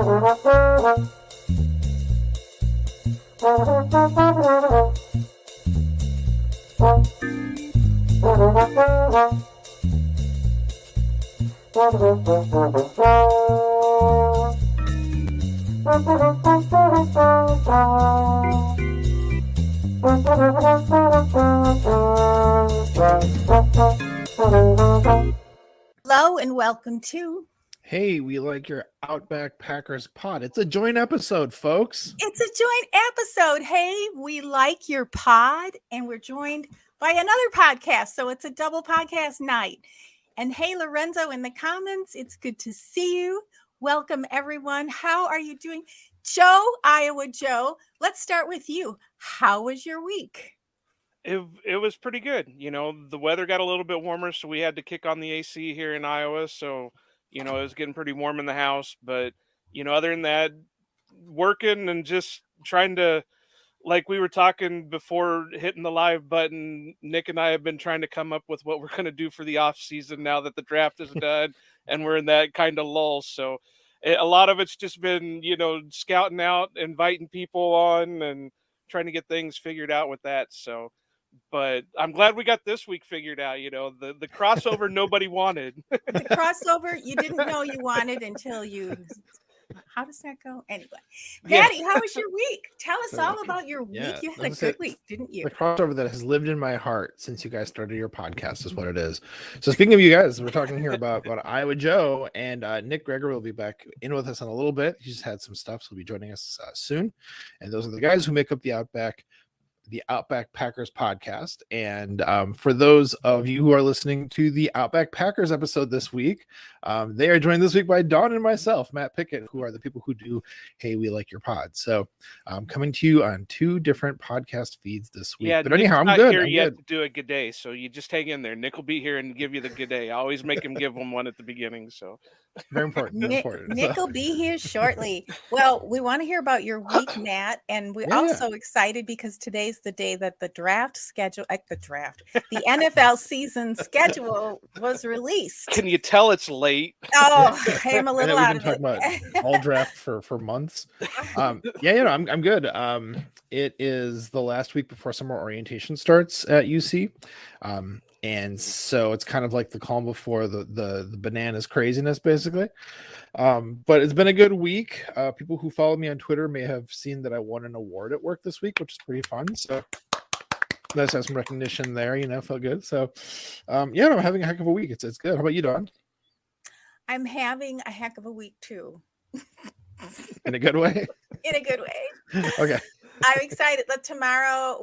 Hello and welcome to Hey, we like your Outback Packers pod. It's a joint episode, folks. It's a joint episode. Hey, we like your pod, and we're joined by another podcast. So it's a double podcast night. And hey, Lorenzo in the comments, it's good to see you. Welcome, everyone. How are you doing? Joe, Iowa Joe, let's start with you. How was your week? It was pretty good. You know, the weather got a little bit warmer, so we had to kick on the AC here in Iowa. So, you know, it was getting pretty warm in the house. But, you know, other than that, working and just trying to, like we were talking before hitting the live button, Nick and I have been trying to come up with what we're going to do for the off season now that the draft is done and we're in that kind of lull. So a lot of it's just been, you know, scouting out, inviting people on and trying to get things figured out with that. So, but I'm glad we got this week figured out. You know, the crossover nobody wanted. The crossover you didn't know you wanted until you. How does that go? Anyway, Patty, how was your week? Tell us all about your week. Yeah, You had a good week, didn't you? The crossover that has lived in my heart since you guys started your podcast is what it is. So speaking of you guys, we're talking here about Iowa Joe, and Nick Greger will be back in with us in a little bit. He just had some stuff, so he'll be joining us soon. And those are the guys who make up the Outback Packers podcast. And for those of you who are listening to the Outback Packers episode this week, they are joined this week by Dawn and myself, Matt Pickett, who are the people who do Hey, We Like Your Pod. So coming to you on two different podcast feeds this week. Yeah, but anyhow, I'm good. I'm yet good. to do a good day, so you just hang in there. Nick will be here and give you the good day. I always make him give him one at the beginning. So very important. Nick will be here shortly. Well, we want to hear about your week, Matt, and we're also excited because today's the day that the NFL season schedule was released. Can you tell it's late? Oh, I am a little out of it. About all draft for months. I'm good. It is the last week before summer orientation starts at UC. And so it's kind of like the calm before the bananas craziness, basically. But it's been a good week. People who follow me on Twitter may have seen that I won an award at work this week, which is pretty fun. So nice to have some recognition there, felt good. So I'm having a heck of a week. It's good. How about you, Dawn? I'm having a heck of a week too. In a good way? In a good way. Okay. I'm excited that tomorrow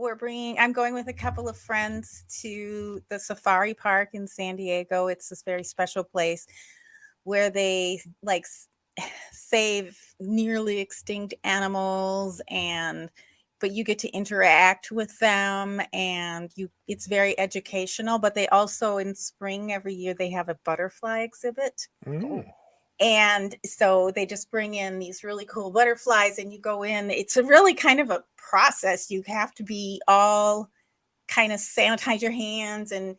I'm going with a couple of friends to the Safari Park in San Diego. It's this very special place where they save nearly extinct animals, but you get to interact with them, and it's very educational. But they also, in spring every year, they have a butterfly exhibit. Mm. And so they just bring in these really cool butterflies, and you go in. It's a really kind of a process. You have to be all kind of sanitize your hands, and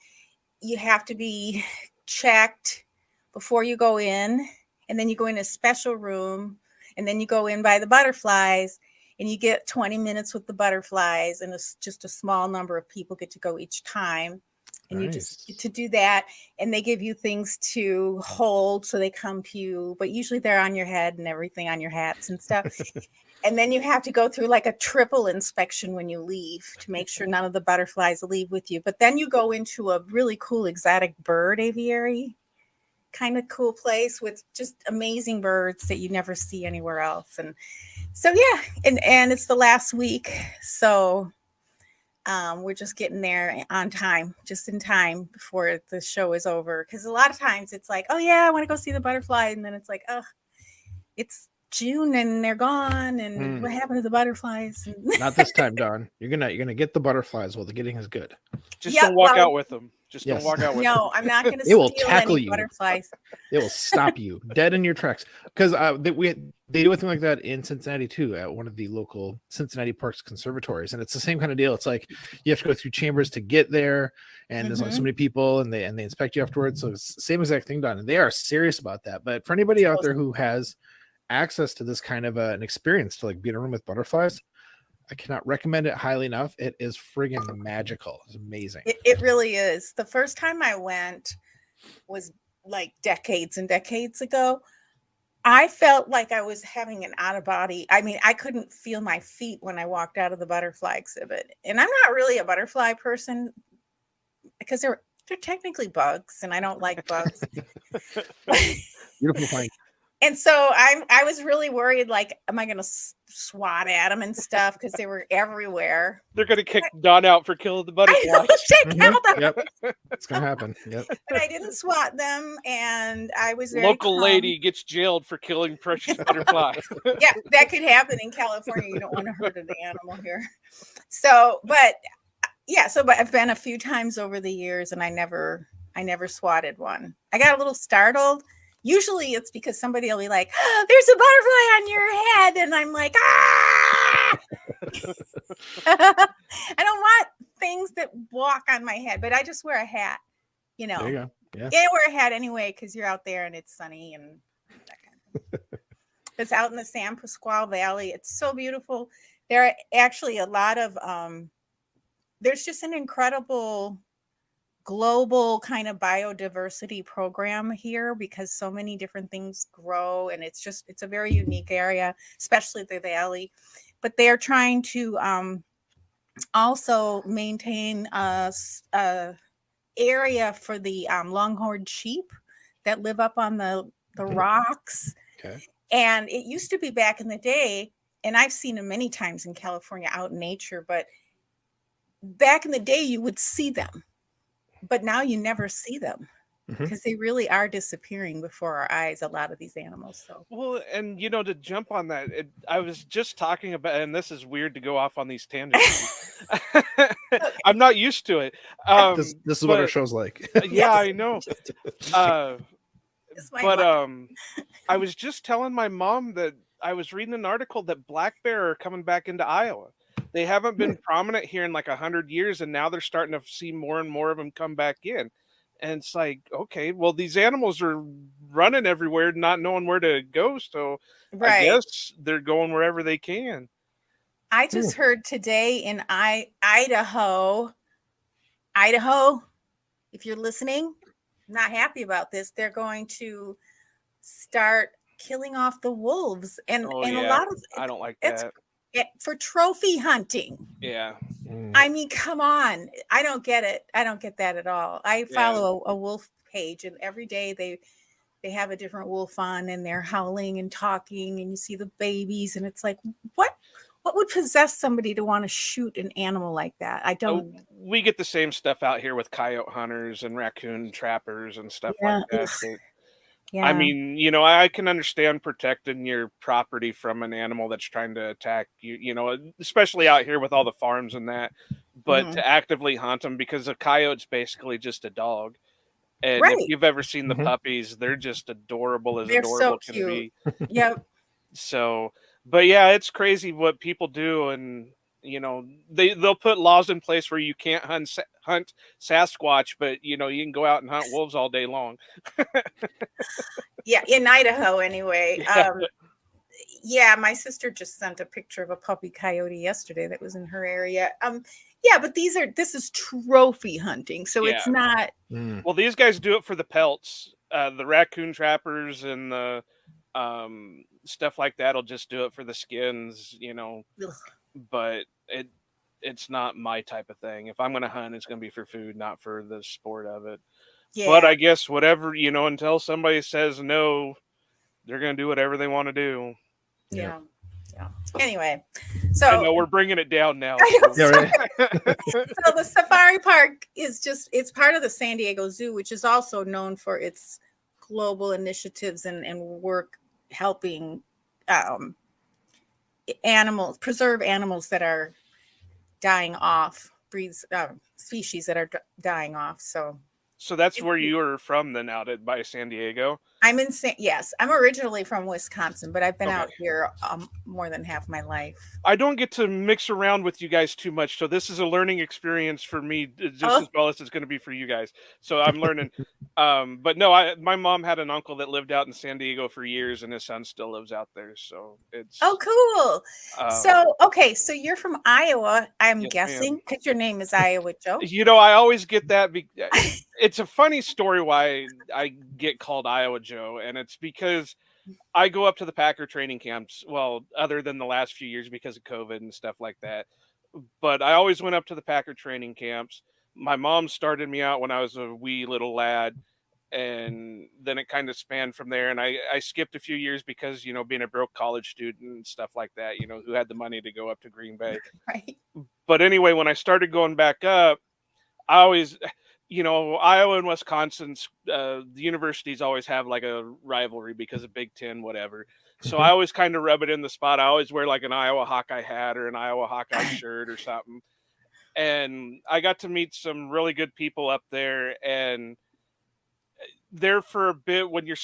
you have to be checked before you go in. And then you go in a special room, and then you go in by the butterflies, and you get 20 minutes with the butterflies, and it's just a small number of people get to go each time. And you just get to do that, and they give you things to hold, so they come to you, but usually they're on your head and everything, on your hats and stuff. And then you have to go through like a triple inspection when you leave to make sure none of the butterflies leave with you. But then you go into a really cool exotic bird aviary kind of cool place with just amazing birds that you never see anywhere else. And so, and it's the last week. So we're just getting there on time, just in time before the show is over. Because a lot of times it's like, oh yeah, I want to go see the butterfly, and then it's like, oh, it's June and they're gone, and what happened to the butterflies? Not this time, Dawn. You're gonna get the butterflies while the getting is good. Just don't walk out with them. Don't walk out with them. No, I'm not going to steal will tackle any butterflies. It will stop you dead in your tracks. Because they do a thing like that in Cincinnati too, at one of the local Cincinnati Parks conservatories, and it's the same kind of deal. It's like you have to go through chambers to get there, and there's like so many people, and they inspect you afterwards. So it's the same exact thing, Dawn. And they are serious about that. But for anybody out there who has access to this kind of an experience to like be in a room with butterflies, I cannot recommend it highly enough. It is friggin' magical. It's amazing. It really is. The first time I went was like decades and decades ago. I felt like I was having an out of body. I mean, I couldn't feel my feet when I walked out of the butterfly exhibit. And I'm not really a butterfly person because they're technically bugs and I don't like bugs. Beautiful find. And so I was really worried, like, am I going to swat at them and stuff because they were everywhere. They're gonna kick Don out for killing the I butterflies. know, take Mhm. out them. Yep. It's gonna happen. Yep. But I didn't swat them, and I was very Local calm. lady gets jailed for killing precious butterflies. Yeah, that could happen in California. You don't want to hurt an animal here. So, but I've been a few times over the years, and I never swatted one. I got a little startled. Usually it's because somebody will be like, oh, there's a butterfly on your head. And I'm like, ah! I don't want things that walk on my head, but I just wear a hat, you know. There you go. Yeah. Yeah, wear a hat anyway because you're out there and it's sunny and that kind of thing. It's out in the San Pasqual Valley. It's so beautiful. There are actually a lot of there's just an incredible global kind of biodiversity program here because so many different things grow, and it's a very unique area, especially the valley. But they're trying to also maintain a area for the longhorned sheep that live up on the rocks. Okay. And it used to be back in the day, and I've seen them many times in California out in nature, but back in the day you would see them, but now you never see them because they really are disappearing before our eyes, a lot of these animals. So Well, and to jump on that, I was just talking about, and this is weird to go off on these tangents. I'm not used to it. This is what our but- show's like. Yeah, I know. it's my But life. I was just telling my mom that I was reading an article that black bear are coming back into Iowa. They haven't been prominent here in like 100 years, and now they're starting to see more and more of them come back in. And it's like, okay, well, these animals are running everywhere, not knowing where to go. So I Right. guess they're going wherever they can. I just heard today in Idaho, if you're listening, not happy about this, they're going to start killing off the wolves. And Oh, a yeah. lot of I don't like it's that. for trophy hunting. Yeah. I mean, come on. I don't get it. I don't get that at all. I follow a wolf page, and every day they have a different wolf on, and they're howling and talking, and you see the babies, and it's like, what would possess somebody to want to shoot an animal like that? I don't. We get the same stuff out here with coyote hunters and raccoon trappers and stuff Yeah, like that. ugh. So, Yeah. I mean, I can understand protecting your property from an animal that's trying to attack you, especially out here with all the farms and that. But to actively hunt them, because a coyote's basically just a dog. And Right. if you've ever seen the Mhm. puppies, they're just adorable as They're adorable so can be. Yep. So, but yeah, it's crazy what people do, and they'll put laws in place where you can't hunt Sasquatch, but you can go out and hunt wolves all day long. Yeah, in Idaho anyway. Yeah. Yeah, my sister just sent a picture of a puppy coyote yesterday that was in her area. Yeah, but this is trophy hunting, so it's Yeah. not. Well, these guys do it for the pelts. The raccoon trappers and the stuff like that'll just do it for the skins, Ugh. but it's not my type of thing. If I'm going to hunt, it's going to be for food, not for the sport of it. Yeah, But I guess whatever, until somebody says no, they're going to do whatever they want to do. yeah. Anyway, I so know we're bringing it down now. I know, Yeah, right. so the safari park it's part of the San Diego Zoo, which is also known for its global initiatives and work helping preserve animals that are dying off, species that are dying off. So So that's where you were from then, by San Diego? I'm in yes, I'm originally from Wisconsin, but I've been Okay. out here more than half my life. I don't get to mix around with you guys too much, so this is a learning experience for me just Oh, as well as it's going to be for you guys. So I'm learning. But no, my mom had an uncle that lived out in San Diego for years, and his son still lives out there. So it's oh, cool. um, So, okay, so you're from Iowa, I'm yes, guessing, ma'am. because your name is Iowa Joe. You know, I always get that. It's a funny story why I get called Iowa Joe, and it's because I go up to the Packer training camps. Well, other than the last few years because of COVID and stuff like that, but I always went up to the Packer training camps. My mom started me out when I was a wee little lad, and then it kind of spanned from there. And I skipped a few years because, you know, being a broke college student and stuff like that, you know, who had the money to go up to Green Bay. Right. But anyway, when I started going back up, I always, you know, Iowa and Wisconsin, the universities always have like a rivalry because of Big Ten, whatever. So I always kind of rub it in the spot. I always wear like an Iowa Hawkeye hat or an Iowa Hawkeye shirt or something. And I got to meet some really good people up there, and there for a bit when you're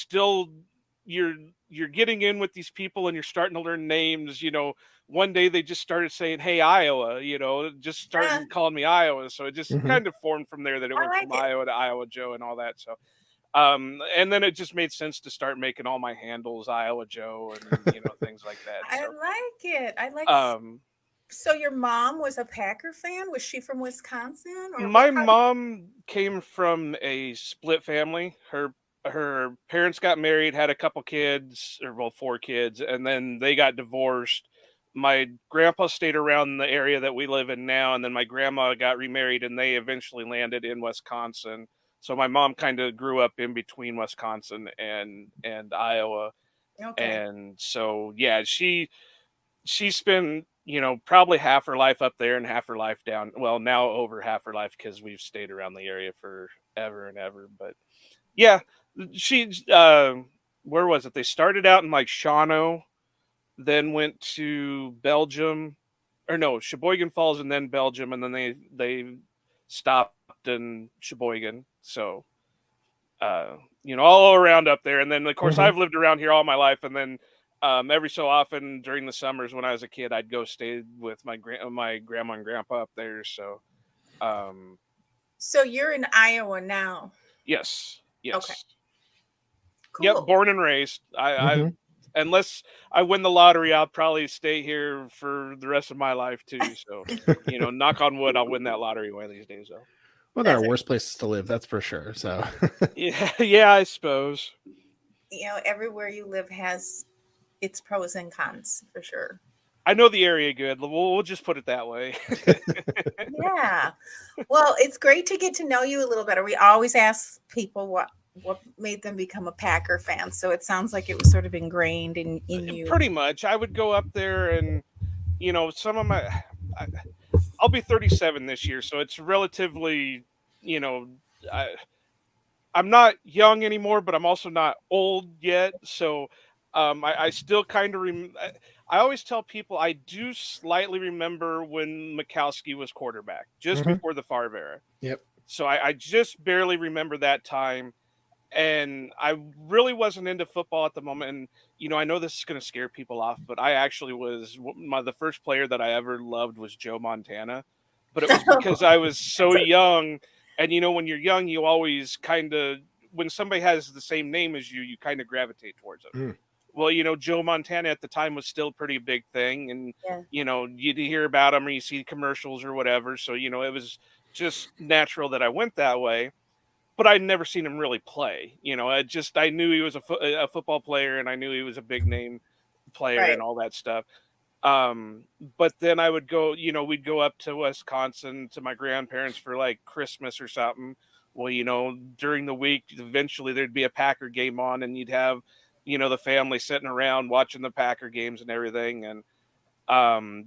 getting in with these people and you're starting to learn names. You know, one day they just started saying, "Hey, Iowa," you know, just started calling me Iowa. So it just kind of formed from there that it I went like from it. Iowa to Iowa Joe and all that. So and then it just made sense to start making all my handles Iowa Joe and, you know, things like that. I So like it. I like. um So your mom was a Packer fan? Was she from Wisconsin or my how? mom came from a split family. Her parents got married, had a couple kids, or well, 4 kids, and then they got divorced. My grandpa stayed around the area that we live in now, and then my grandma got remarried, and they eventually landed in Wisconsin. So my mom kind of grew up in between Wisconsin and Iowa, Okay. and so yeah, she spent, you know, probably half her life up there and half her life down. Well, now over half her life because we've stayed around the area for ever and ever. But yeah, she where was it? They started out in like Shawano, then went to Belgium, or no, Sheboygan Falls, and then Belgium, and then they stopped in Sheboygan. So you know, all around up there. And then of course I've lived around here all my life, and then every so often during the summers when I was a kid, I'd go stay with my grandma and grandpa up there. So um, So you're in Iowa now. yes, Okay. yep, Cool. born and raised. I unless I win the lottery, I'll probably stay here for the rest of my life too. So, you know, knock on wood, I'll win that lottery one of these days, though. Well, there are worse places to live, that's for sure. So Yeah, I suppose. You know, everywhere you live has its pros and cons for sure. I know the area good. We'll just put it that way. Yeah. Well, it's great to get to know you a little better. We always ask people what made them become a Packer fan. So it sounds like it was sort of ingrained in you. Pretty much. I would go up there and, you know, some of I'll be 37 this year, so it's relatively, you know, I'm not young anymore, but I'm also not old yet. So I still kind of I always tell people I do slightly remember when Mikowski was quarterback, just before the Favre era. Yep. So I just barely remember that time. And I really wasn't into football at the moment. And, you know, I know this is going to scare people off, but I actually was the first player that I ever loved was Joe Montana. But it was because I was so young. And, you know, when you're young, you always kind of, when somebody has the same name as you, you kind of gravitate towards them. Well, you know, Joe Montana at the time was still a pretty big thing. And, you know, you'd hear about him or you see commercials or whatever. So, you know, it was just natural that I went that way. But I'd never seen him really play. You know, I knew he was a football player, and I knew he was a big name player and all that stuff. But then I would go, you know, we'd go up to Wisconsin to my grandparents for like Christmas or something. Well, you know, during the week, eventually there'd be a Packer game on, and you'd have, you know, the family sitting around watching the Packer games and everything. And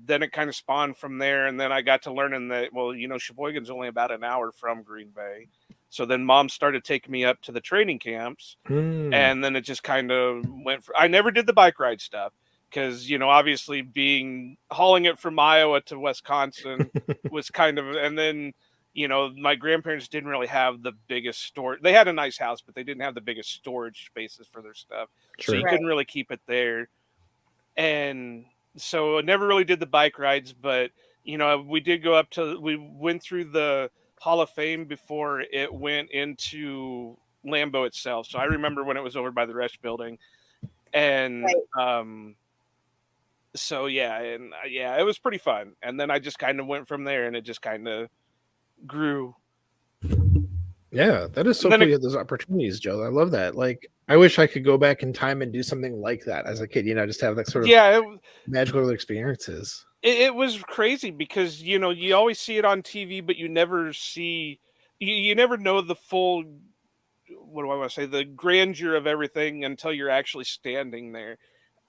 then it kind of spawned from there. And then I got to learning that, well, you know, Sheboygan's only about an hour from Green Bay. So then mom started taking me up to the training camps, and then it just kind of went I never did the bike ride stuff because, you know, obviously hauling it from Iowa to Wisconsin was kind of, and then, you know, my grandparents didn't really have the biggest storage. They had a nice house, but they didn't have the biggest storage spaces for their stuff. So you Right. couldn't really keep it there. And so I never really did the bike rides, but you know, we went through the Hall of Fame before it went into Lambeau itself. So I remember when it was over by the Resch building. And so yeah, it was pretty fun. And then I just kind of went from there, and it just kind of grew. Yeah, that is so Then cool. You have those opportunities, Joe. I love that. Like, I wish I could go back in time and do something like that as a kid. You know, just have that sort of Yeah, magical experiences. it was crazy because, you know, you always see it on TV, but you never see, you never know the full, what do I want to say, the grandeur of everything until you're actually standing there.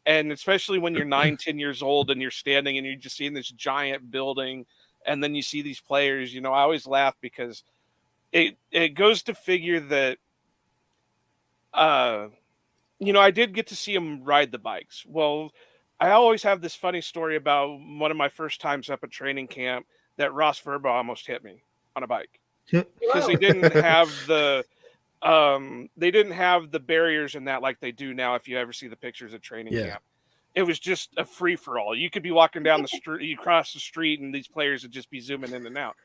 And especially when you're 9-10 years old and you're standing and you're just seeing this giant building, and then you see these players, you know, I always laugh because it goes to figure that, you know, I did get to see them ride the bikes. Well, I always have this funny story about one of my first times up at training camp that Ross Verba almost hit me on a bike because they didn't have the barriers in that like they do now. If you ever see the pictures of training camp, it was just a free for all. You could be walking down the street, you cross the street, and these players would just be zooming in and out.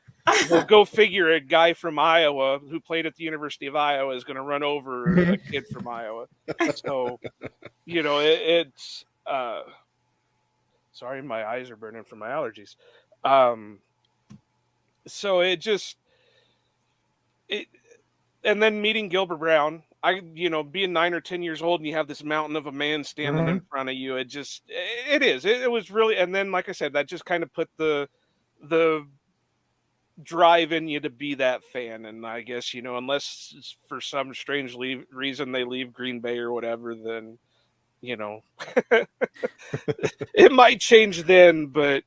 Well, go figure, a guy from Iowa who played at the University of Iowa is going to run over a kid from Iowa. So, you know, it's sorry, my eyes are burning from my allergies. So and then meeting Gilbert Brown, you know, being 9 or 10 years old and you have this mountain of a man standing in front of you, it was really, and then, like I said, that just kind of put the drive in you to be that fan. And I guess, you know, unless for some strange reason they leave Green Bay or whatever, then, you know, it might change then, but,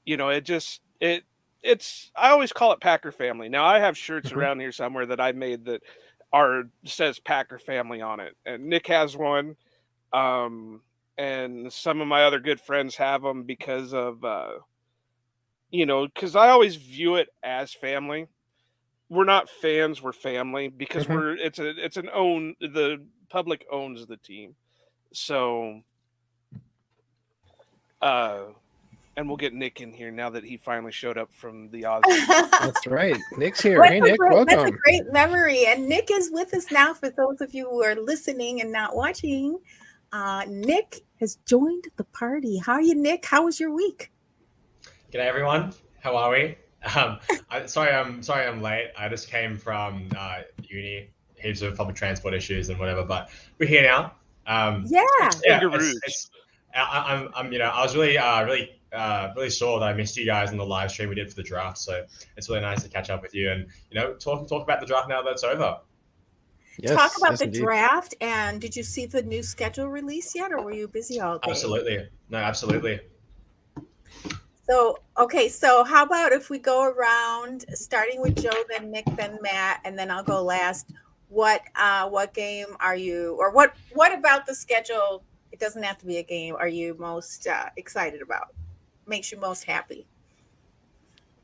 you know, it's, I always call it Packer family. Now I have shirts around here somewhere that I made that says Packer family on it. And Nick has one. And some of my other good friends have them because of, you know, because I always view it as family. We're not fans, we're family because the public owns the team. So, and we'll get Nick in here now that he finally showed up from the Aussie. That's right. Nick's here. Hey, Nick, welcome. That's a great memory. And Nick is with us now for those of you who are listening and not watching. Nick has joined the party. How are you, Nick? How was your week? G'day, everyone. How are we? Sorry I'm late. I just came from uni, heaps of public transport issues and whatever, but we're here now. Yeah. I was really sore that I missed you guys in the live stream we did for the draft. So it's really nice to catch up with you and, you know, talk about the draft now that it's over. Yes, talk about the indeed. Draft. And did you see the new schedule release yet, or were you busy all day? Absolutely. No, absolutely. So, okay. So how about if we go around, starting with Joe, then Nick, then Matt, and then I'll go last. What game are you, or what about the schedule? It doesn't have to be a game. Are you most excited about? Makes you most happy?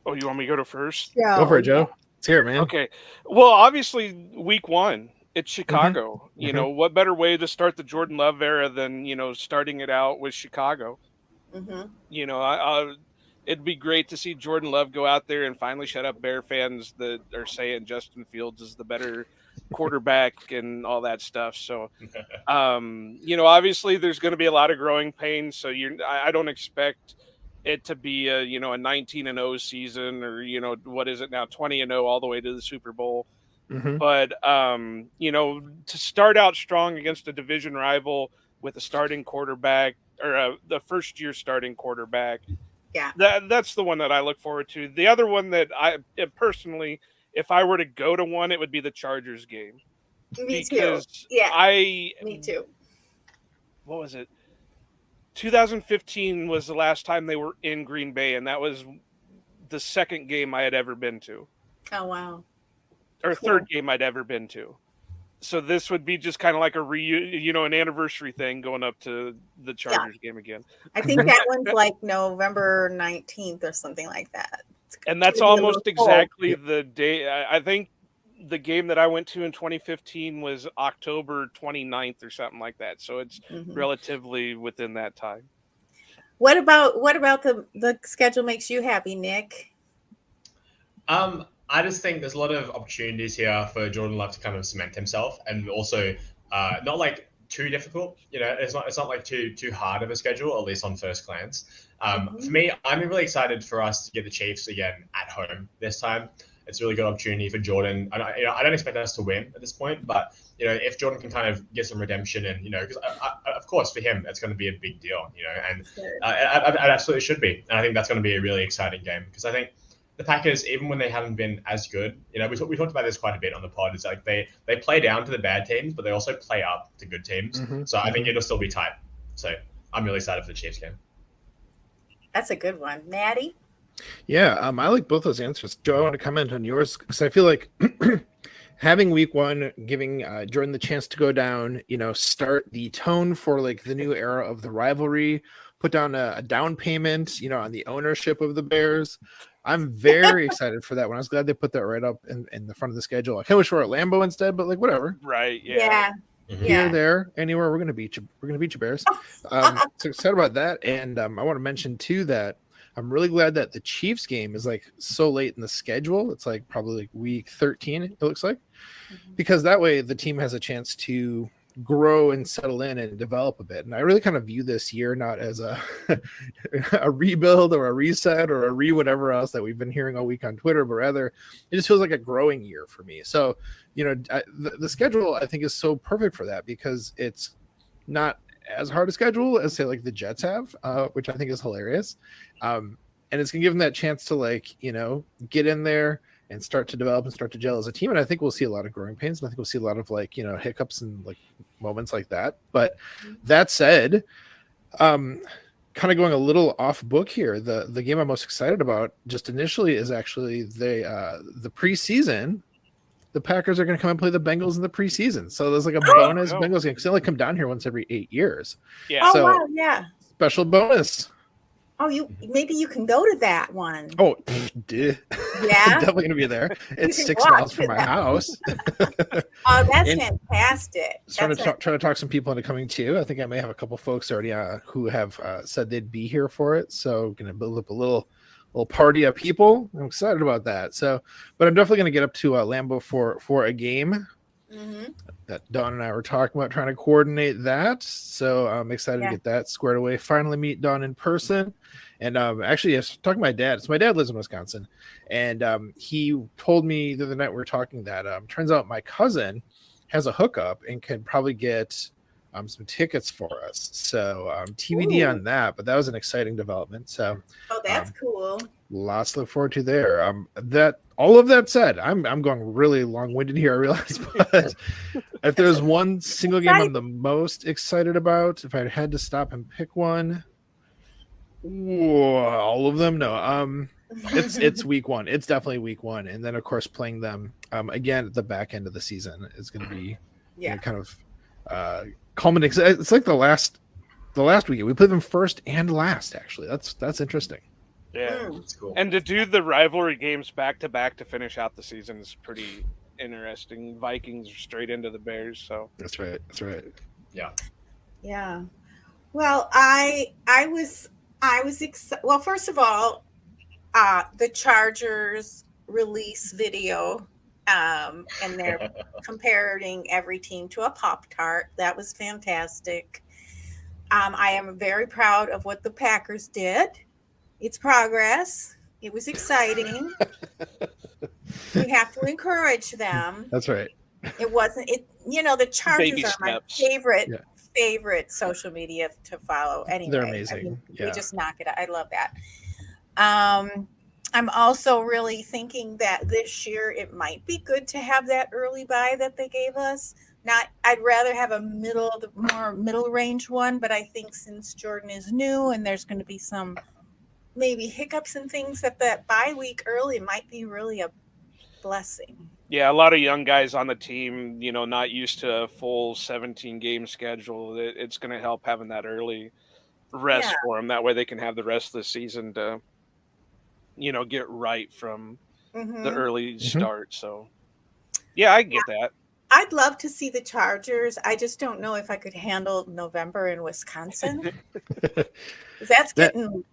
Oh, you want me to go first? Yeah. Go for it, Joe. Let's hear it, man. Okay. Well, obviously, week 1, it's Chicago. You know, what better way to start the Jordan Love era than, you know, starting it out with Chicago? You know, it'd be great to see Jordan Love go out there and finally shut up Bear fans that are saying Justin Fields is the better quarterback and all that stuff. So, you know, obviously there's going to be a lot of growing pains. So I don't expect it to be a 19-0 season, or, you know, what is it now, 20-0 all the way to the Super Bowl. But, you know, to start out strong against a division rival with a starting quarterback, or the first year starting quarterback. Yeah. That's the one that I look forward to. The other one that I personally, if I were to go to one, it would be the Chargers game. Me too. Yeah. Me too. What was it? 2015 was the last time they were in Green Bay, and that was the second game I had ever been to. Oh, wow. Or third game I'd ever been to. So this would be just kind of like an anniversary thing going up to the Chargers game again. I think that one's like November 19th or something like that. And that's gonna be a almost little cold. exactly the day. I think the game that I went to in 2015 was October 29th or something like that. So it's Mhm. relatively within that time. What about the schedule makes you happy, Nick? I just think there's a lot of opportunities here for Jordan Love to kind of cement himself, and also not like too difficult. You know, it's not like too hard of a schedule, at least on first glance. For me, I'm really excited for us to get the Chiefs again at home this time. It's a really good opportunity for Jordan. I don't expect us to win at this point, but if Jordan can kind of get some redemption, and because of course for him it's going to be a big deal, and Sure. it absolutely should be. And I think that's going to be a really exciting game, because I think the Packers, even when they haven't been as good, we talked about this quite a bit on the pod. It's like they play down to the bad teams, but they also play up to good teams. So I think it'll still be tight. So I'm really excited for the Chiefs game. That's a good one, Maddie. Yeah, I like both those answers. Joe, I want to comment on yours because I feel like having week one, giving Jordan the chance to go down, start the tone for like the new era of the rivalry, put down a down payment, on the ownership of the Bears. I'm very excited for that one. I was glad they put that right up in the front of the schedule. I kind of wish we were at Lambeau instead, but like whatever. Right. Yeah. Here, there, anywhere, we're gonna beat you. We're gonna beat you, Bears. So excited about that, and I want to mention too that I'm really glad that the Chiefs game is like so late in the schedule. It's like probably like week 13. It looks like, because that way the team has a chance to grow and settle in and develop a bit. And I really kind of view this year not as a a rebuild or a reset or a whatever else that we've been hearing all week on Twitter, but rather it just feels like a growing year for me. So the schedule I think is so perfect for that, because it's not as hard a schedule as say like the Jets have, which I think is hilarious, and it's gonna give them that chance to like get in there and start to develop and start to gel as a team. And I think we'll see a lot of growing pains, and I think we'll see a lot of like hiccups and like moments like that. But that said, kind of going a little off book here, the game I'm most excited about just initially is actually the preseason. The Packers are going to come and play the Bengals in the preseason. So there's like a bonus Bengals game, because they only come down here once every 8 years. Yeah. Oh, So wow, yeah. special bonus. Oh, maybe you can go to that one. Oh, yeah. Yeah. Definitely going to be there. It's can 6 walk miles from to my that. house. Oh, that's And- fantastic. Trying to talk some people into coming too. I think I may have a couple folks already who have said they'd be here for it. So going to build up a little party of people. I'm excited about that. So, but I'm definitely going to get up to Lambeau for a game that Dawn and I were talking about, trying to coordinate that. So I'm excited to get that squared away. Finally meet Dawn in person. And actually, I was talking to my dad. So my dad lives in Wisconsin, and he told me the other night we were talking that turns out my cousin has a hookup and can probably get some tickets for us. So TBD on that, but that was an exciting development. So that's cool. Lots to look forward to there. That all of that said, I'm going really long-winded here, I realize, but if there's one single game I'm the most excited about, if I had to stop and pick one, all of them. No, it's week one. It's definitely week one, and then of course playing them again at the back end of the season is going to be kind of culminating. It's like the last weekend we played them first and last. Actually, that's interesting. Yeah, That's cool. and to do the rivalry games back to back to finish out the season is pretty interesting. Vikings straight into the Bears, so that's right. Yeah. Well, I was excited. Well, first of all, the Chargers release video, and they're comparing every team to a Pop-Tart. That was fantastic. I am very proud of what the Packers did. It's progress. It was exciting. We have to encourage them. That's right. It wasn't. The Chargers Baby are my steps. favorite social media to follow. Anyway, They're amazing. We just knock it out. I love that. I'm also really thinking that this year it might be good to have that early buy that they gave us. I'd rather have a more middle range one, but I think since Jordan is new and there's going to be some maybe hiccups and things, that bye week early might be really a blessing. Yeah, a lot of young guys on the team, not used to a full 17 game schedule. It's going to help having that early rest for them. That way they can have the rest of the season to, get right from the Mhm. early start. So yeah, I get that. I'd love to see the Chargers. I just don't know if I could handle November in Wisconsin. 'Cause that's That- getting,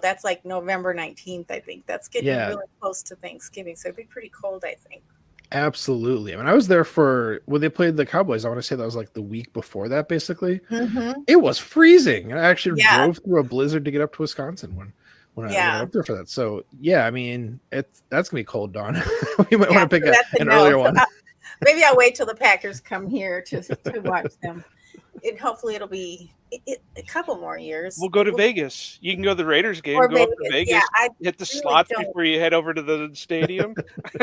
that's like November 19th, I think. That's getting Yeah. really close to Thanksgiving. So it'd be pretty cold, I think. Absolutely. I mean, I was there for when they played the Cowboys. I want to say that was like the week before that, basically. Mm-hmm. It was freezing. And I actually Yeah. drove through a blizzard to get up to Wisconsin when I Yeah. went up there for that. So yeah, I mean, that's gonna be cold, Dawn. We might Yeah, want to pick so that's a an no. earlier So one. maybe I'll wait till the Packers come here to watch them. And hopefully it'll be a couple more years. We'll go to Vegas. You can go to the Raiders game, Or go up to Vegas. Vegas, Yeah, I hit the really slots don't. before you head over to the stadium.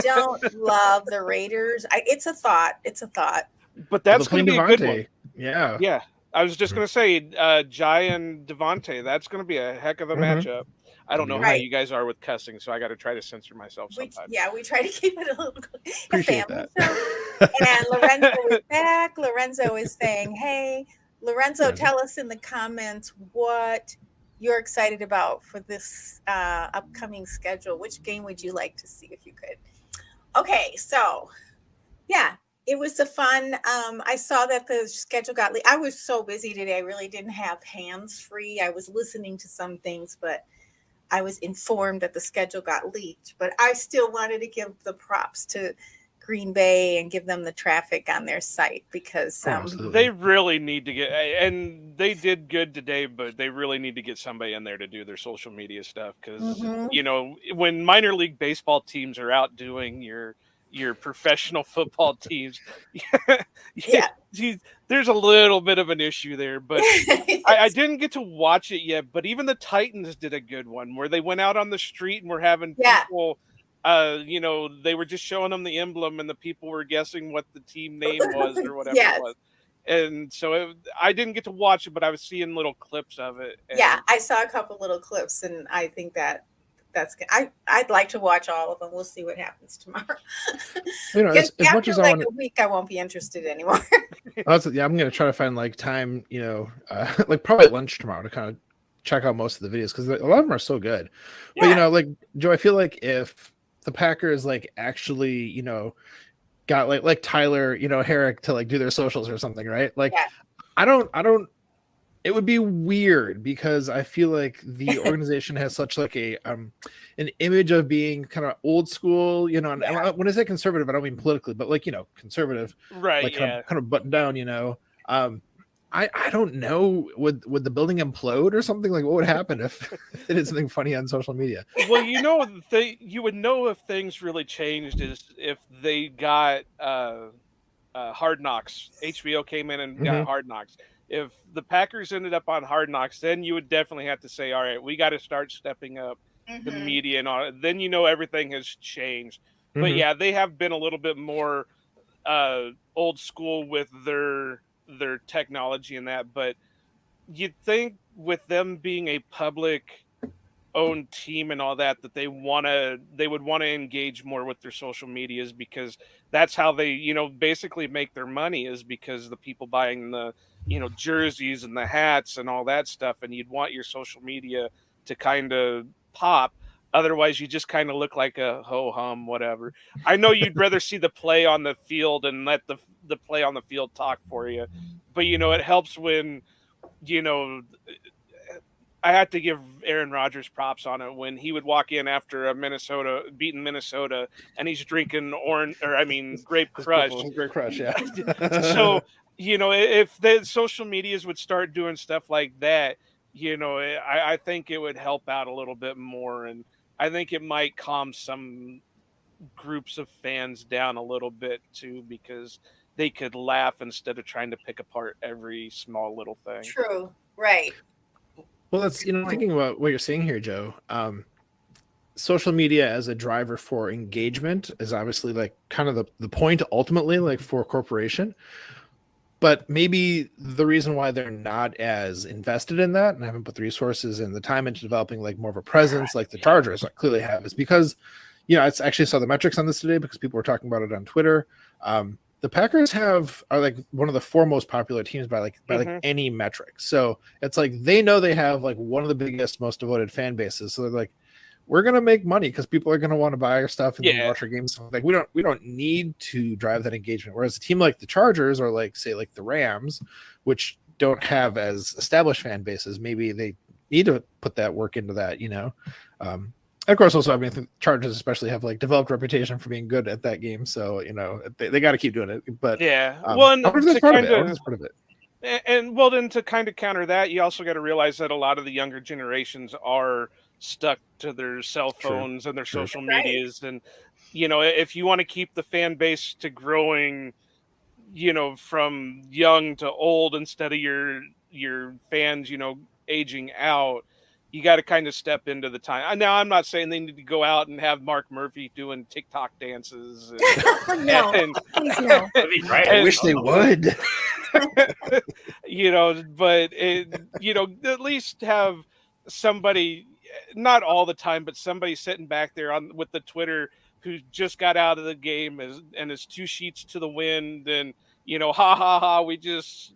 don't love the Raiders. It's a thought. It's a thought. But that's They're going to be playing a good one. Devontae. Yeah. Yeah, I was just going to say, Jai and Devontae. That's going to be a heck of a matchup. I don't know how Right. you guys are with cussing, so I got to try to censor myself We sometimes. try to keep it a little Appreciate family that. show. And Lorenzo is back. Lorenzo is saying, hey, Lorenzo, Yeah. tell us in the comments what you're excited about for this upcoming schedule. Which game would you like to see if you could? Okay, so yeah, it was a fun. I saw that the schedule got leaked. I was so busy today. I really didn't have hands free. I was listening to some things, but I was informed that the schedule got leaked. But I still wanted to give the props to Green Bay and give them the traffic on their site because Absolutely. They really need to get, and they did good today, but they really need to get somebody in there to do their social media stuff because Mhm. when minor league baseball teams are out doing your professional football teams, Yeah. there's a little bit of an issue there. But I didn't get to watch it yet. But even the Titans did a good one where they went out on the street and were having Yeah. people. They were just showing them the emblem, and the people were guessing what the team name was or whatever Yes. it was. And so I didn't get to watch it, but I was seeing little clips of it. And Yeah, I saw a couple little clips, and I think that's good. I'd like to watch all of them. We'll see what happens tomorrow. You know, as much After as I like want a week, I won't be interested anymore. yeah, I'm gonna try to find like time, like probably at lunch tomorrow to kind of check out most of the videos because a lot of them are so good. But Yeah. like Joe, I feel like if the Packers like actually, got like Tyler, Herrick to like do their socials or something, right? Like Yeah. I don't it would be weird because I feel like the organization has such like an image of being kind of old school, and Yeah. when I say conservative, I don't mean politically, but like, conservative, right, like yeah. kind of buttoned down, I don't know, would the building implode or something? Like what would happen if they did something funny on social media? Well, you would know if things really changed is if they got Hard Knocks. HBO came in and Mhm. got Hard Knocks. If the Packers ended up on Hard Knocks, then you would definitely have to say, all right, we got to start stepping up the Mhm. media and all. Then everything has changed. But Mhm. yeah, they have been a little bit more old school with their technology and that. But you'd think with them being a public owned team and all that they would want to engage more with their social medias because that's how they basically make their money is because the people buying the jerseys and the hats and all that stuff, and you'd want your social media to kind of pop. Otherwise you just kind of look like a ho-hum whatever. I know you'd rather see the play on the field and let the play on the field talk for you, but it helps when I had to give Aaron Rodgers props on it when he would walk in after beating Minnesota, and he's drinking grape crush. Great crush, yeah. So, if the social medias would start doing stuff like that, I think it would help out a little bit more. And I think it might calm some groups of fans down a little bit too, because they could laugh instead of trying to pick apart every small little thing. True. Right. Well, that's thinking about what you're saying here, Joe. Social media as a driver for engagement is obviously like kind of the point ultimately, like for a corporation. But maybe the reason why they're not as invested in that and haven't put the resources and the time into developing like more of a presence, like the Chargers clearly have, is because it's actually saw the metrics on this today because people were talking about it on Twitter. The Packers are like one of the four most popular teams by like any metric. So it's like they know they have like one of the biggest, most devoted fan bases. So they're like, we're gonna make money because people are gonna want to buy our stuff and Yeah. watch our games. Like we don't need to drive that engagement. Whereas a team like the Chargers or like say like the Rams, which don't have as established fan bases, maybe they need to put that work into that, and of course, also, I mean, the Chargers especially have like developed reputation for being good at that game, so they got to keep doing it. But Yeah. well, and to that's part of it. kinda That's part of it. and well, then to kind of counter that, you also got to realize that a lot of the younger generations are stuck to their cell True. phones and their True. social Right. medias, and if you want to keep the fan base to growing, from young to old instead of your fans, aging out, you got to kind of step into the time. Now, I'm not saying they need to go out and have Mark Murphy doing TikTok dances. No, And, please no. That'd be great. I wish they would. but at least have somebody, not all the time, but somebody sitting back there with the Twitter who just got out of the game and is 2 sheets to the wind, and ha ha ha, we just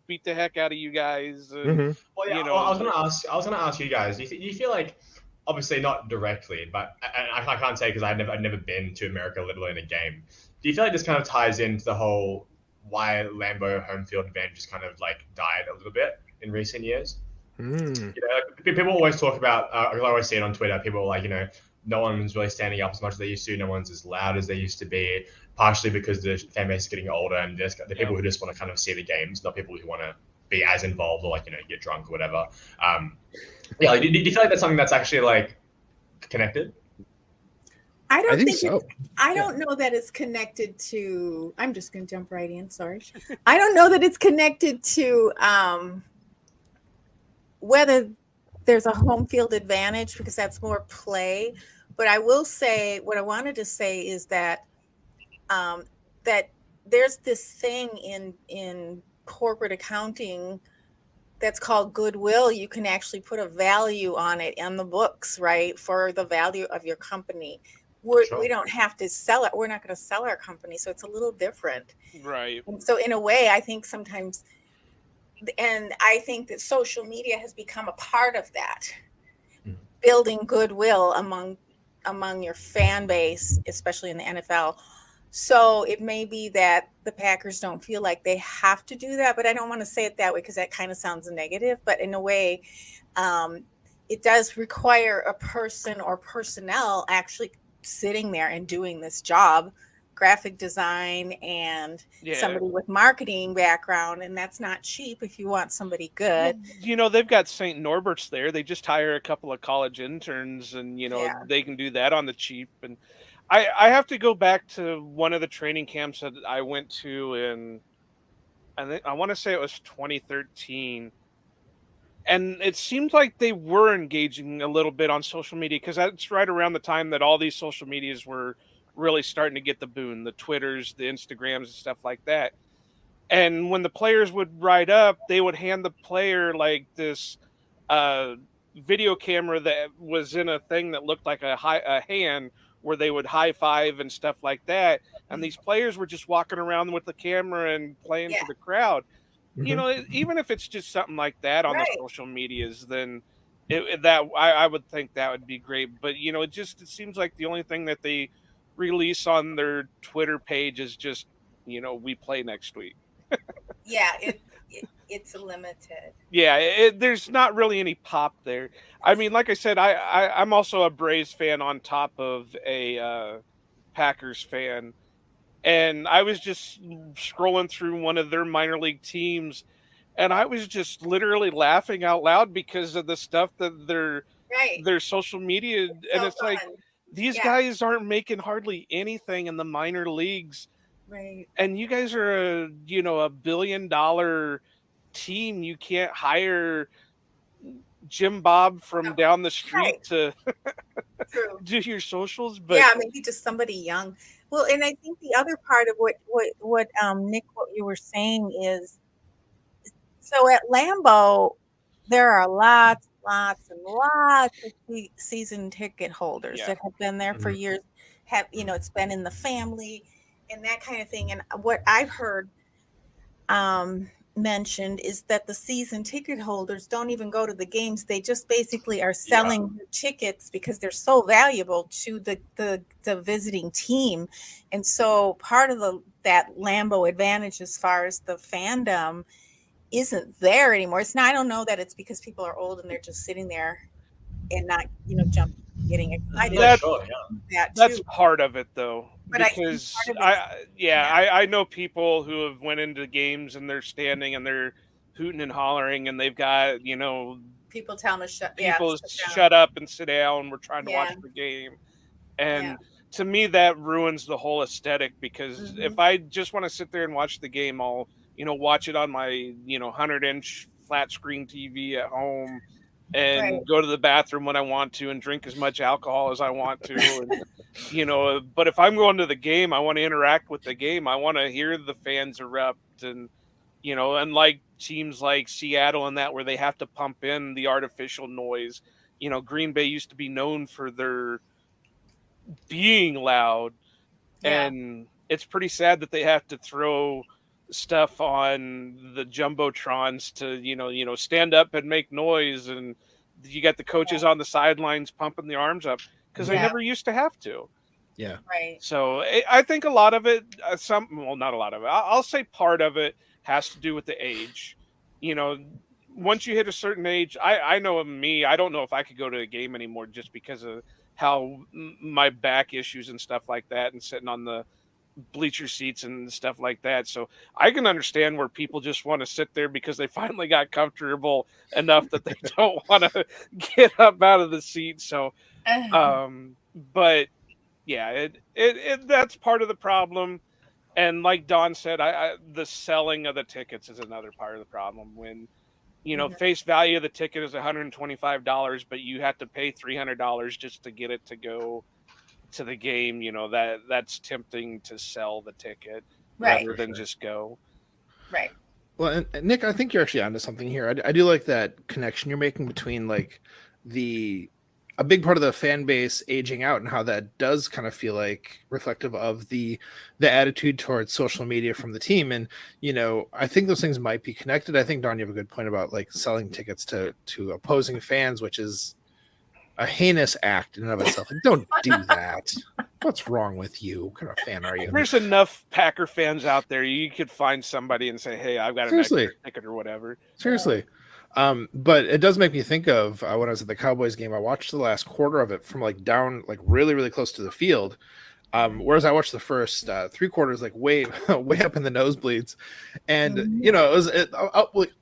beat the heck out of you guys. And, Mhm. Well, yeah, I was gonna ask you guys. Do you feel like, obviously not directly, but I can't say because I've never been to America, let alone a game. Do you feel like this kind of ties into the whole why Lambeau home field advantage just kind of like died a little bit in recent years? Mm. People always talk about. I always see it on Twitter. People are like, no one's really standing up as much as they used to. No one's as loud as they used to be. Partially because the fan base is getting older, and there's the people who just want to kind of see the games, not people who want to be as involved or like get drunk or whatever. Do you feel like that's something that's actually like connected? I don't think think so. I don't know that it's connected to. I'm just going to jump right in. Sorry, I don't know that it's connected to whether there's a home field advantage, because that's more play. But I will say, what I wanted to say is that that there's this thing in corporate accounting that's called goodwill. You can actually put a value on it in the books, right, for the value of your company. Sure. We don't have to sell it. We're not going to sell our company, so it's a little different. right. And so in a way, I think sometimes, and I think that social media has become a part of that, building goodwill among your fan base, especially in the NFL. So it may be that the Packers don't feel like they have to do that, but I don't want to say it that way because that kind of sounds negative. But in a way, it does require a person or personnel actually sitting there and doing this job, graphic design and somebody with marketing background, and that's not cheap if you want somebody good. Well, they've got St. Norbert's there. They just hire a couple of college interns, and they can do that on the cheap. And I have to go back to one of the training camps that I went to in, I want to say it was 2013. And it seemed like they were engaging a little bit on social media, because that's right around the time that all these social medias were really starting to get the boon, the Twitters, the Instagrams, and stuff like that. And when the players would ride up, they would hand the player like this video camera that was in a thing that looked like a hand, where they would high five and stuff like that. And these players were just walking around with the camera and playing for the crowd. Mhm. Even if it's just something like that on Right. the social medias, then I would think that would be great. But it seems like the only thing that they release on their Twitter page is just we play next week. Yeah, it's limited. Yeah, there's not really any pop there. I mean, like I said, I'm also a Braves fan on top of a Packers fan. And I was just scrolling through one of their minor league teams, and I was just literally laughing out loud because of the stuff that their social media, and it's like, these guys aren't making hardly anything in the minor leagues. Right. And you guys are a $1 billion team. You can't hire Jim Bob from down the street to do your socials, but maybe just somebody young. Well, and I think the other part of what Nick, what you were saying is, so at Lambeau, there are lots and lots of season ticket holders that have been there for years. It's been in the family and that kind of thing. And what I've heard, mentioned is that the season ticket holders don't even go to the games. They just basically are selling their tickets because they're so valuable to the visiting team. And so part of that Lambeau advantage as far as the fandom isn't there anymore. It's not, I don't know that it's because people are old and they're just sitting there and not, jumping, getting excited. Yeah, sure, yeah. That's too. part of it, though, But I think because part of it's- I know people who have went into games and they're standing and they're hooting and hollering and they've got people tell them to shut people down. shut up and sit down. We're trying to watch Yeah. the game, and Yeah. to me that ruins the whole aesthetic because Mhm. if I just want to sit there and watch the game, I'll watch it on my 100-inch flat screen TV at home and Right. go to the bathroom when I want to and drink as much alcohol as I want to. And, but if I'm going to the game, I want to interact with the game. I want to hear the fans erupt and, unlike teams like Seattle and that where they have to pump in the artificial noise. Green Bay used to be known for their being loud. Yeah. And it's pretty sad that they have to throw stuff on the jumbotrons to stand up and make noise, and you got the coaches on the sidelines pumping the arms up because they Yeah. never used to have to. Yeah. Right. So I think a lot of it, not a lot of it, I'll say part of it has to do with the age. Once you hit a certain age, I know me, I don't know if I could go to a game anymore just because of how my back issues and stuff like that and sitting on the bleacher seats and stuff like that. So I can understand where people just want to sit there because they finally got comfortable enough that they don't want to get up out of the seat. So, but yeah, it that's part of the problem. And like Dawn said, the selling of the tickets is another part of the problem. When face value of the ticket is $125, but you have to pay $300 just to get it to go to the game, that's tempting to sell the ticket Right. rather than just go. Right. Well, and Nick, I think you're actually onto something here. I do like that connection you're making between like a big part of the fan base aging out and how that does kind of feel like reflective of the attitude towards social media from the team. And, I think those things might be connected. I think, Don, you have a good point about like selling tickets to opposing fans, which is a heinous act in and of itself. Like, don't do that. What's wrong with you? What kind of fan are you? There's enough Packer fans out there. You could find somebody and say, hey, I've got an extra ticket or whatever. Seriously. But it does make me think of when I was at the Cowboys game. I watched the last quarter of it from like down, like really, really close to the field. Whereas I watched the first 3 quarters, like way up in the nosebleeds, and it was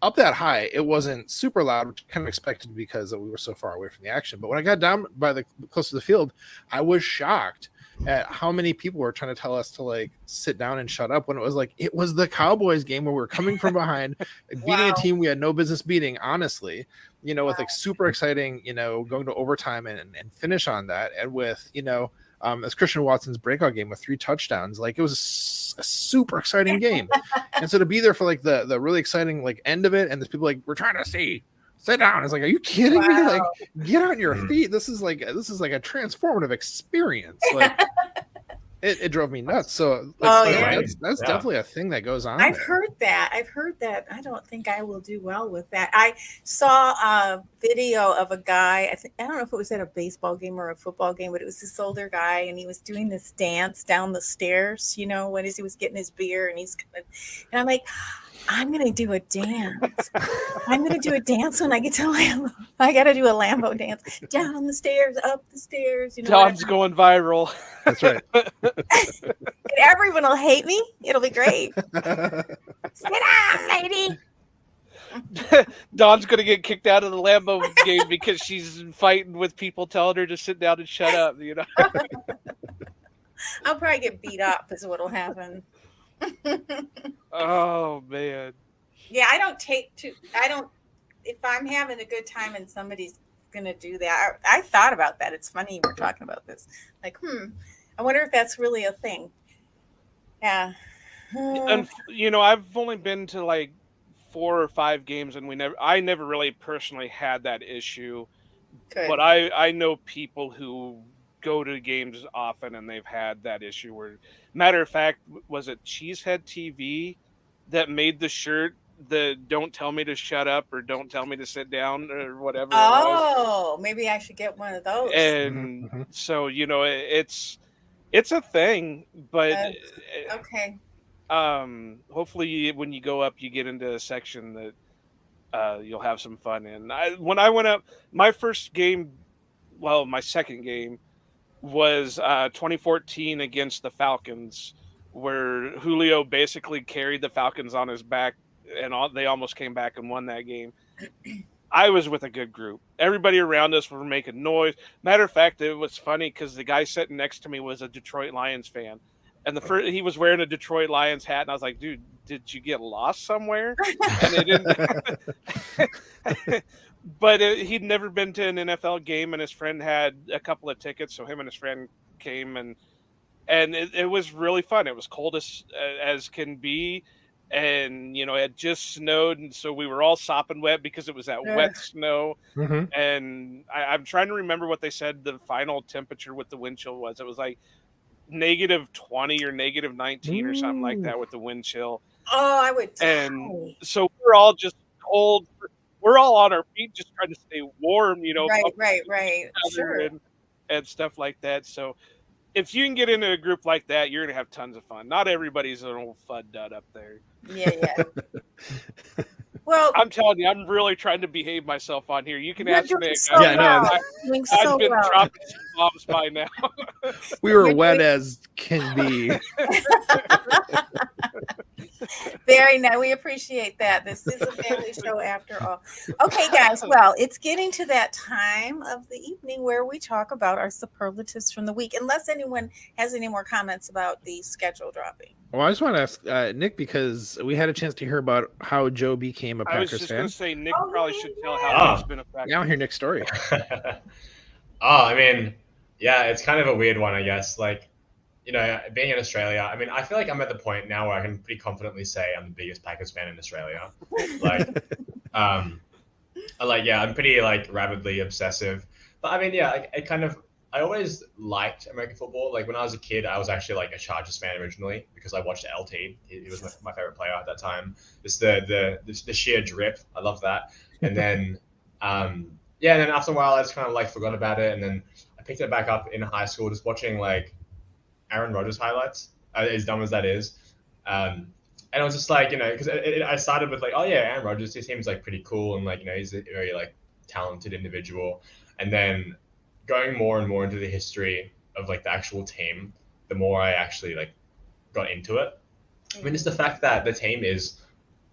up that high. It wasn't super loud, which I kind of expected because we were so far away from the action. But when I got down by close to the field, I was shocked at how many people were trying to tell us to like sit down and shut up when it was like it was the Cowboys game where we were coming from behind, beating a team we had no business beating. Honestly, with like super exciting, going to overtime and finish on that, and with as Christian Watson's breakout game with 3 touchdowns, like it was a super exciting game. And so to be there for like the really exciting like end of it, and there's people like, we're trying to sit down. It's like, are you kidding me? Like, get on your feet. This is like a transformative experience. Like it drove me nuts. So that's definitely a thing that goes on. I've heard that. I don't think I will do well with that. I saw a video of a guy. I don't know if it was at a baseball game or a football game, but it was this older guy, and he was doing this dance down the stairs. When he was getting his beer, and and I'm like, I'm gonna do a dance. I'm gonna do a dance when I get to Lambeau. I gotta do a Lambeau dance down the stairs, up the stairs. Don's going viral. That's right. And everyone will hate me. It'll be great. Sit down, lady. Dawn's gonna get kicked out of the Lambeau game because she's fighting with people telling her to sit down and shut up. I'll probably get beat up is what'll happen. Oh man. Yeah, if I'm having a good time and somebody's gonna do that. I thought about that. It's funny we're talking about this. Like, I wonder if that's really a thing. Yeah. And I've only been to like 4 or 5 games, and I never really personally had that issue. Good. But I know people who go to games often and they've had that issue where, matter of fact, was it Cheesehead TV that made the shirt the "Don't tell me to shut up" or "Don't tell me to sit down" or whatever. Oh, maybe I should get one of those. And Mhm. so it's a thing, but Okay. hopefully when you go up, you get into a section that you'll have some fun in. When I went up, my second game was 2014 against the Falcons, where Julio basically carried the Falcons on his back, and they almost came back and won that game. I was with a good group. Everybody around us were making noise. Matter of fact, it was funny because the guy sitting next to me was a Detroit Lions fan. And he was wearing a Detroit Lions hat, and I was like, "Dude, did you get lost somewhere?" And they didn't. But he'd never been to an NFL game, and his friend had a couple of tickets, so him and his friend came, and it was really fun. It was cold as can be, and it had just snowed, and so we were all sopping wet because it was that wet snow. Mhm. And I'm trying to remember what they said the final temperature with the wind chill was. It was like -20 or -19 or something like that with the wind chill. Oh, I would And die. so we're all just cold. We're all on our feet just trying to stay warm, Right, bumping right, into right. each other Sure. and stuff like that. So if you can get into a group like that, you're gonna have tons of fun. Not everybody's an old fud dud up there. Yeah. Well, I'm telling you, I'm really trying to behave myself on here. You can you're ask doing Nick. so Yeah, no, well. Doing so I've been well. dropping some bombs by now. We were You're wet doing- as can be. Very nice. We appreciate that. This is a family show after all. Okay, guys. Well, it's getting to that time of the evening where we talk about our superlatives from the week. Unless anyone has any more comments about the schedule dropping. Well, I just want to ask Nick, because we had a chance to hear about how Joe became a I was Packers just fan. going to say, Nick Oh, probably yeah, should tell yeah. how it's been affected. Now hear Nick's story. I mean, yeah, it's kind of a weird one, I guess. Like, being in Australia, I mean, I feel like I'm at the point now where I can pretty confidently say I'm the biggest Packers fan in Australia. Like, I'm pretty rabidly obsessive. But I mean, yeah, I always liked American football. Like when I was a kid, I was actually like a Chargers fan originally because I watched LT. He was my favorite player at that time. Just the sheer drip. I love that. And then, and then after a while, I just kind of forgot about it. And then I picked it back up in high school, just watching Aaron Rodgers highlights, as dumb as that is. And it was just because I started with oh yeah, Aaron Rodgers, he seems pretty cool and he's a very talented individual. And then going more and more into the history of the actual team, the more I actually got into it. I mean, just the fact that the team is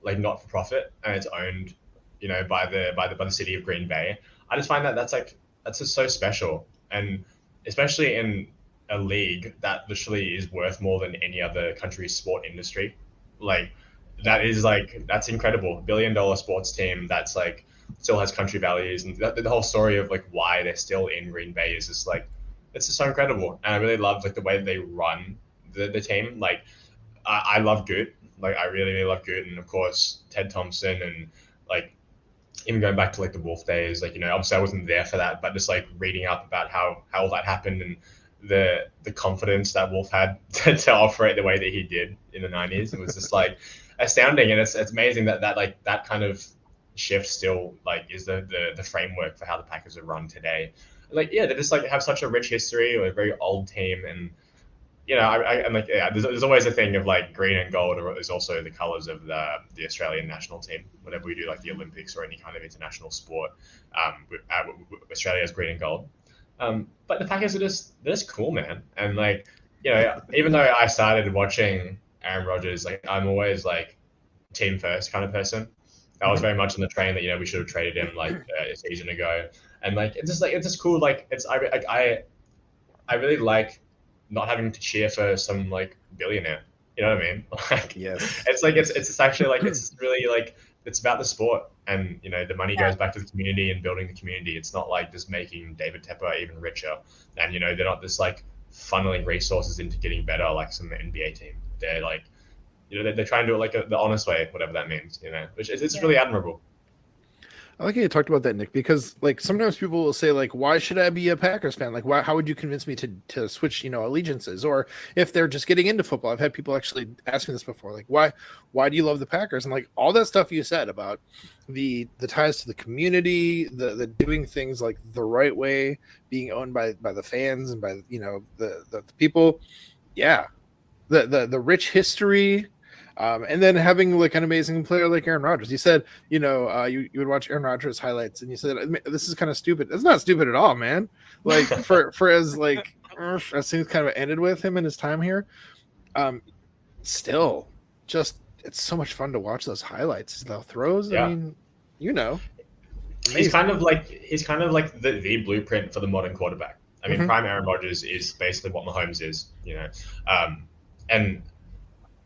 not for profit and it's owned, by the city of Green Bay. I just find that's just so special, and especially in a league that literally is worth more than any other country's sport industry. That's incredible. $1 billion sports team that's still has country values, and the whole story of why they're still in Green Bay is just it's just so incredible. And I really love the way they run the team. I love Goot. I really, really love Goot, and of course Ted Thompson, and even going back to the Wolf days, obviously I wasn't there for that, but just reading up about how all that happened and the confidence that Wolf had to operate the way that he did in the 90s. It was just astounding, and it's amazing that kind of shift still is the framework for how the Packers are run today. They just have such a rich history, or a very old team, and I'm there's always a thing of green and gold is also the colors of the Australian national team. Whenever we do the Olympics or any kind of international sport, Australia is green and gold. But the Packers they're just cool, man. And even though I started watching Aaron Rodgers, I'm always team first kind of person. I was very much on the train that we should have traded him a season ago, and it's just cool. I really like not having to cheer for some billionaire. You know what I mean? Yes. It's actually it's really it's about the sport, and the money goes back to the community and building the community. It's not just making David Tepper even richer, and they're not just funneling resources into getting better like some NBA team. They're they're trying to do it the honest way, whatever that means. Which it's really admirable. I like how you talked about that, Nick, because like sometimes people will say like, why should I be a Packers fan? Like, how would you convince me to switch, allegiances? Or if they're just getting into football, I've had people actually ask me this before, like, why do you love the Packers? And like all that stuff you said about the ties to the community, the doing things like the right way, being owned by the fans and by, the people. Yeah. The rich history. And then having like an amazing player like Aaron Rodgers. You said, you would watch Aaron Rodgers highlights and you said, this is kind of stupid. It's not stupid at all, man. Like for as like, as things kind of ended with him and his time here, still just, it's so much fun to watch those highlights, the throws. Yeah. I mean, he's kind of like the blueprint for the modern quarterback. I mean, prime Aaron Rodgers is basically what Mahomes is, and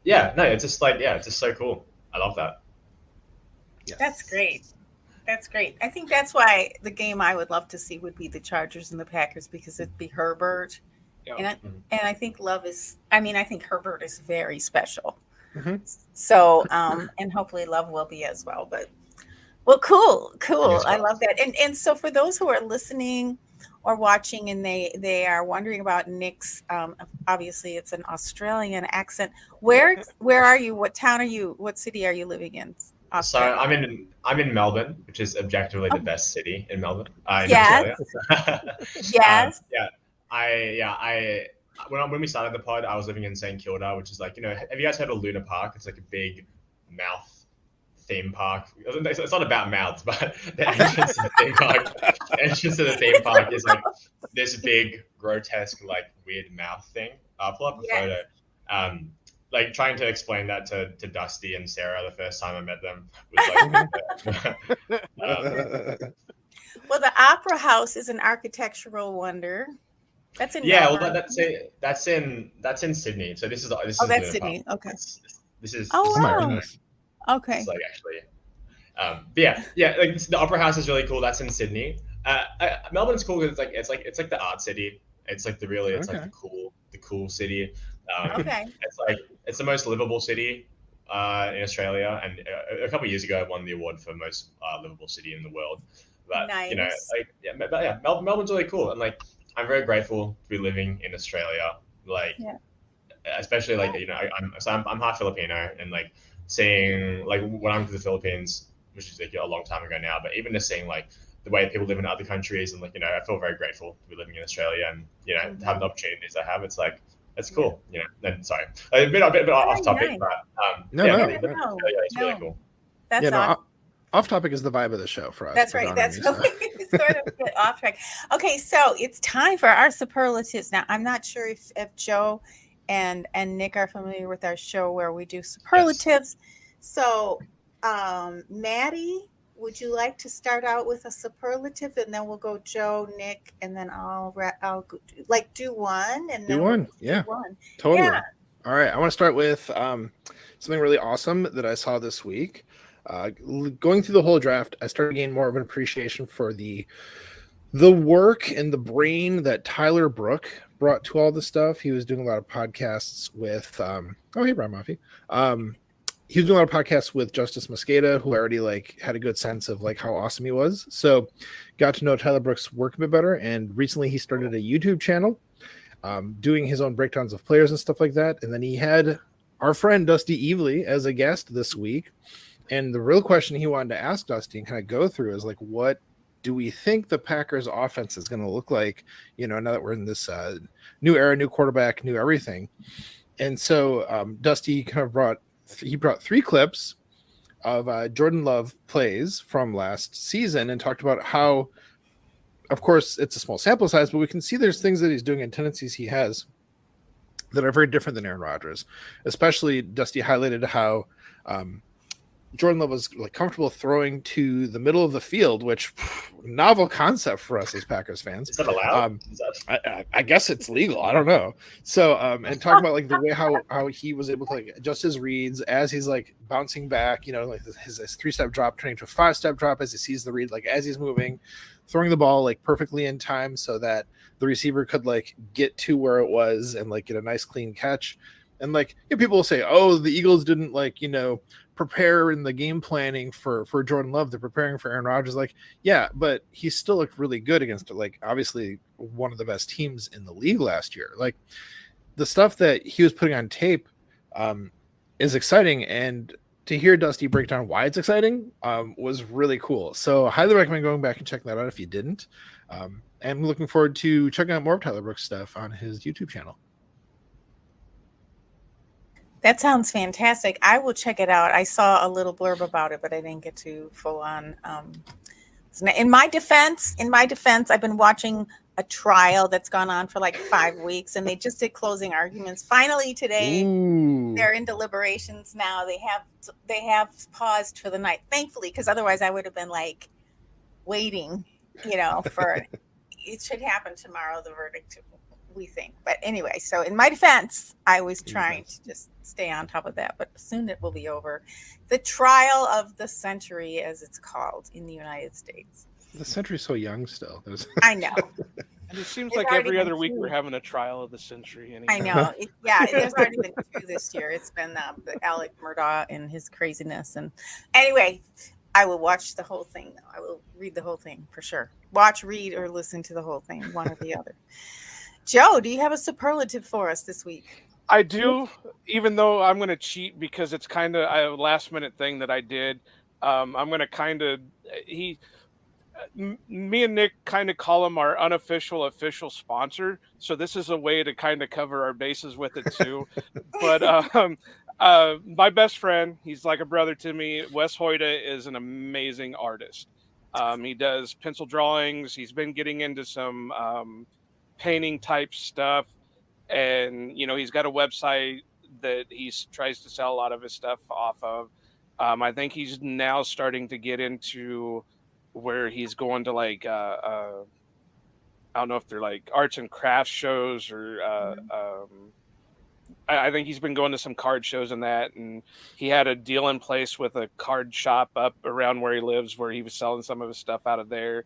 yeah, no, it's just so cool. I love that. Yes. That's great. That's great. I think that's why the game I would love to see would be the Chargers and the Packers, because it'd be Herbert. Yeah. And I think I think Herbert is very special. Mm-hmm. So, and hopefully Love will be as well. But, well, cool. Yes, I love that. And so for those who are listening or watching and they are wondering about Nick's, obviously it's an Australian accent. Where are you? What town are you? What city are you living in? Australia. So I'm in Melbourne, which is objectively the best city in Melbourne. In Yes. Australia. Yes. When we started the pod, I was living in St Kilda, which is like, have you guys heard of Luna Park? It's like a big mouth theme park. It's not about mouths, but the entrance to the theme park is like this big, grotesque, like weird mouth thing. I'll pull up a photo. Like trying to explain that to Dusty and Sarah the first time I met them was like, well, the Opera House is an architectural wonder. That's in Melbourne. That's in Sydney. So this is that's Luna Sydney. Park. Okay. This is Oh, wow. goodness. Okay. It's like actually, but like the Opera House is really cool. That's in Sydney. Melbourne's cool because it's like the art city. It's like it's like the cool city. Okay. It's the most livable city in Australia, and a couple of years ago, it won the award for most livable city in the world. But Nice. Melbourne's really cool, and like I'm very grateful to be living in Australia. Like, especially like I'm half Filipino, and like seeing like when I'm to the Philippines, which is like a long time ago now, but even just seeing like the way people live in other countries, and like I feel very grateful to be living in Australia, and to have the opportunities I have. It's cool, And sorry, a bit off topic, nice. but It's really cool. That's awesome. Off topic is the vibe of the show for us. That's right. That's really sort of a bit off track. Okay, so it's time for our superlatives. Now, I'm not sure if Joe and Nick are familiar with our show where we do superlatives. Yes. So, Maddie, would you like to start out with a superlative, and then we'll go Joe, Nick, and then I'll like do one and then do one. Do one. Totally. Yeah. All right. I want to start with something really awesome that I saw this week. Going through the whole draft, I started getting more of an appreciation for the work and the brain that Tyler Brook brought to all the stuff. He was doing a lot of podcasts with hey Brian Maffey. He was doing a lot of podcasts with Justice Mosqueda, who I already like had a good sense of like how awesome he was. So got to know Tyler Brook's work a bit better. And recently he started a YouTube channel doing his own breakdowns of players and stuff like that. And then he had our friend Dusty Evely as a guest this week. And the real question he wanted to ask Dusty and kind of go through is like, what do we think the Packers offense is going to look like, now that we're in this new era, new quarterback, new everything. And so Dusty kind of brought 3 clips of Jordan Love plays from last season and talked about how, of course, it's a small sample size, but we can see there's things that he's doing and tendencies he has that are very different than Aaron Rodgers. Especially Dusty highlighted how Jordan Love was like comfortable throwing to the middle of the field, which novel concept for us as Packers fans. Is that allowed? I guess it's legal. I don't know. So, and talking about like the way how he was able to like adjust his reads as he's like bouncing back, like his 3-step drop turning to a 5-step drop as he sees the read, like as he's moving, throwing the ball like perfectly in time so that the receiver could like get to where it was and like get a nice clean catch. And like people will say, oh, the Eagles didn't like, prepare in the game planning for Jordan Love. They're preparing for Aaron Rodgers. Like, yeah, but he still looked really good against like obviously one of the best teams in the league last year. Like the stuff that he was putting on tape is exciting, and to hear Dusty break down why it's exciting was really cool. So highly recommend going back and checking that out if you didn't. I'm looking forward to checking out more of Tyler Brooks stuff on his YouTube channel. That sounds fantastic. I will check it out. I saw a little blurb about it, but I didn't get to full on. In my defense, I've been watching a trial that's gone on for like 5 weeks, and they just did closing arguments. Finally today, Ooh. they're in deliberations now. They have paused for the night, thankfully, because otherwise I would have been like waiting, for it should happen tomorrow, the verdict, we think. But anyway, so in my defense, I was trying to just stay on top of that, but soon it will be over. The trial of the century, as it's called in the United States. The century's so young still. I know. And it seems There's like already every been other week 2. we're having a trial of the century. Anyway. I know. There's already been 2 this year. It's been Alec Murdaugh and his craziness. And anyway, I will watch the whole thing, though. I will read the whole thing for sure. Watch, read, or listen to the whole thing, one or the other. Joe, do you have a superlative for us this week? I do, even though I'm going to cheat because it's kind of a last minute thing that I did. I'm going to kind of me and Nick kind of call him our unofficial official sponsor. So this is a way to kind of cover our bases with it too. But my best friend, he's like a brother to me. Wes Hoyda is an amazing artist. He does pencil drawings. He's been getting into some painting type stuff. And, he's got a website that he tries to sell a lot of his stuff off of. I think he's now starting to get into where he's going to like, I don't know if they're like arts and crafts shows or I think he's been going to some card shows and that. And he had a deal in place with a card shop up around where he lives, where he was selling some of his stuff out of there.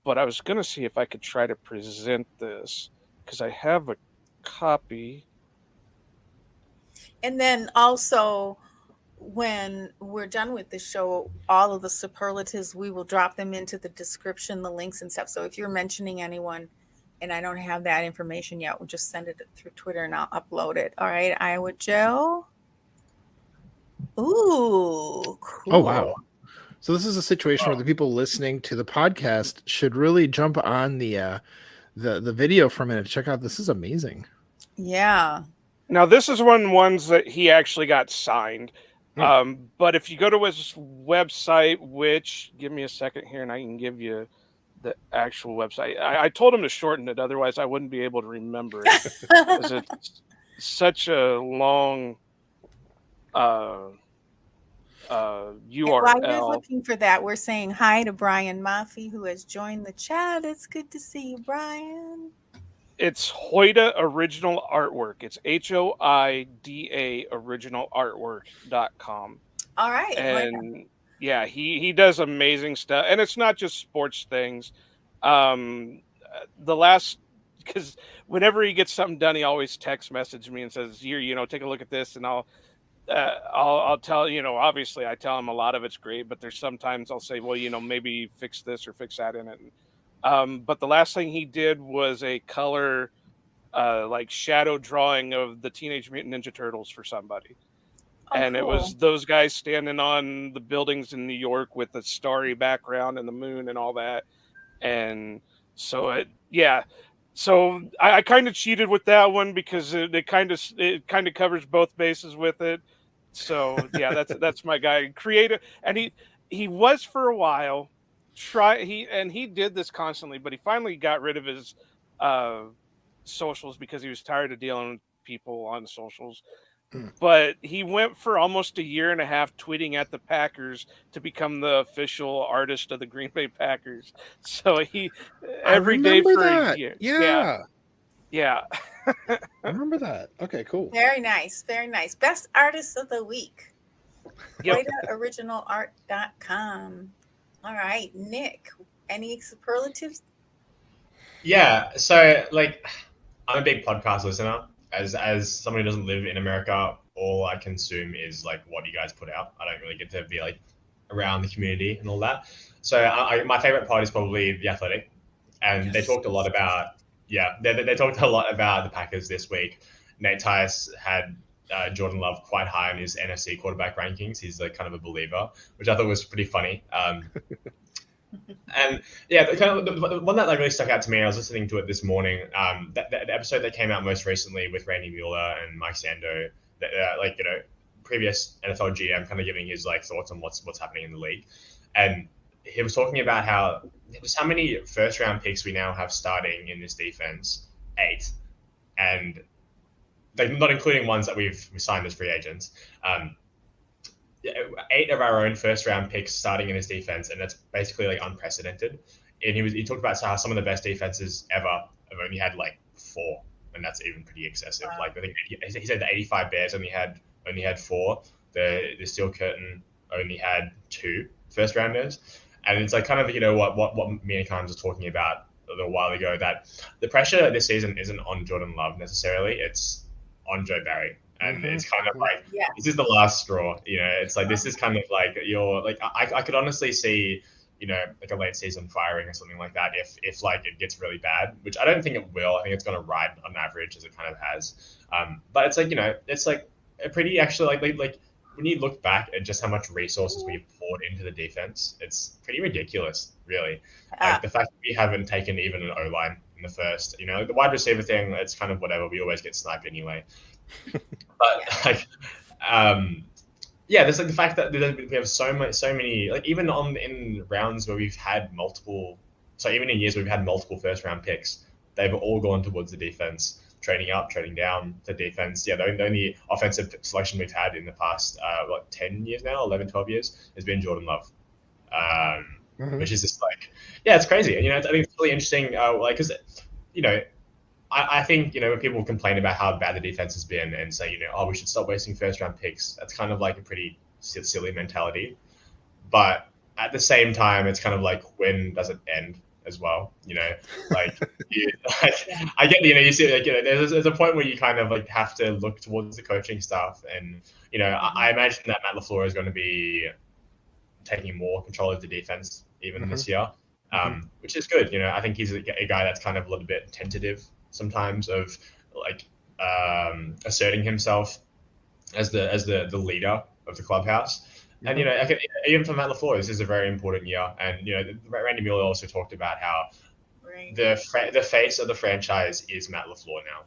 But I was going to see if I could try to present this because I have a copy. And then also, when we're done with the show, all of the superlatives, we will drop them into the description, the links and stuff. So if you're mentioning anyone and I don't have that information yet, we'll just send it through Twitter and I'll upload it. All right, Iowa Joe. Ooh, cool. Oh, wow. So this is a situation where the people listening to the podcast should really jump on the video for a minute to check out. This is amazing. Yeah. Now, this is one of the ones that he actually got signed. But if you go to his website, which, give me a second here and I can give you the actual website. I told him to shorten it, otherwise I wouldn't be able to remember it. Because it's such a long URL. While you're looking for that, we're saying hi to Brian Maffey, who has joined the chat. It's good to see you, Brian. It's Hoyda Original Artwork. It's HOIDA original-artwork.com. All right. And yeah, he does amazing stuff. And it's not just sports things. Because whenever he gets something done, he always text message me and says, here, take a look at this. And I'll tell, obviously I tell him a lot of it's great, but there's sometimes I'll say, well, maybe fix this or fix that in it. But the last thing he did was a color, like shadow drawing of the Teenage Mutant Ninja Turtles for somebody. And cool. It was those guys standing on the buildings in New York with the starry background and the moon and all that. And so So I kind of cheated with that one because it kind of covers both bases with it. So yeah, that's my guy. Creative, and he was for a while. He did this constantly, but he finally got rid of his socials because he was tired of dealing with people on socials. But he went for almost a year and a half tweeting at the Packers to become the official artist of the Green Bay Packers. So he every day for a year. Yeah. I remember that. Okay, cool. Very nice. Very nice. Best artist of the week. Yep. OriginalArt.com. All right, Nick, any superlatives? Yeah, so I'm a big podcast listener. as somebody who doesn't live in America, all I consume is like what you guys put out. I don't really get to be like around the community and all that. So my favorite part is probably The Athletic, and they talked a lot about they talked a lot about the Packers this week. Nate Tice had Jordan Love quite high in his NFC quarterback rankings. He's like kind of a believer, which I thought was pretty funny. And yeah, the one that like really stuck out to me, I was listening to it this morning. The episode that came out most recently with Randy Mueller and Mike Sando, like previous NFL GM, kind of giving his like thoughts on what's happening in the league, and he was talking about how many first round picks we now have starting in this defense, 8, and like not including ones that we signed as free agents. 8 of our own first round picks starting in his defense, and that's basically like unprecedented. And he talked about how some of the best defenses ever have only had like 4, and that's even pretty excessive. Wow. Like I think he said the 85 Bears only had 4. The Steel Curtain only had 2 first rounders, and it's like kind of what me and Carnes was talking about a little while ago, that the pressure this season isn't on Jordan Love necessarily, it's on Joe Barry. And it's kind of like, this is the last straw. It's like, this is kind of like I could honestly see, like a late season firing or something like that if like it gets really bad, which I don't think it will. I think it's going to ride on average as it kind of has. But it's like, it's like a pretty actually like when you look back at just how much resources we've poured into the defense, it's pretty ridiculous, really. Like the fact that we haven't taken even an O-line in the first, the wide receiver thing, it's kind of whatever. We always get sniped anyway. But like, there's like the fact that we have so many, like even in rounds where we've had even in years where we've had multiple first round picks, they've all gone towards the defense, trading up, trading down to defense. Yeah, the only offensive selection we've had in the past 10 years now, 11, 12 years has been Jordan Love, which is just like, it's crazy. And I think it's really interesting, like because I think, when people complain about how bad the defense has been and say, we should stop wasting first round picks, that's kind of like a pretty silly mentality. But at the same time, it's kind of like, when does it end as well? I get, you see, like, there's a point where you kind of like have to look towards the coaching staff. And, I imagine that Matt LaFleur is going to be taking more control of the defense even this year, which is good. I think he's a guy that's kind of a little bit tentative sometimes of like asserting himself as the leader of the clubhouse. And even for Matt LaFleur, this is a very important year. And Randy Mueller also talked about how the face of the franchise is Matt LaFleur now.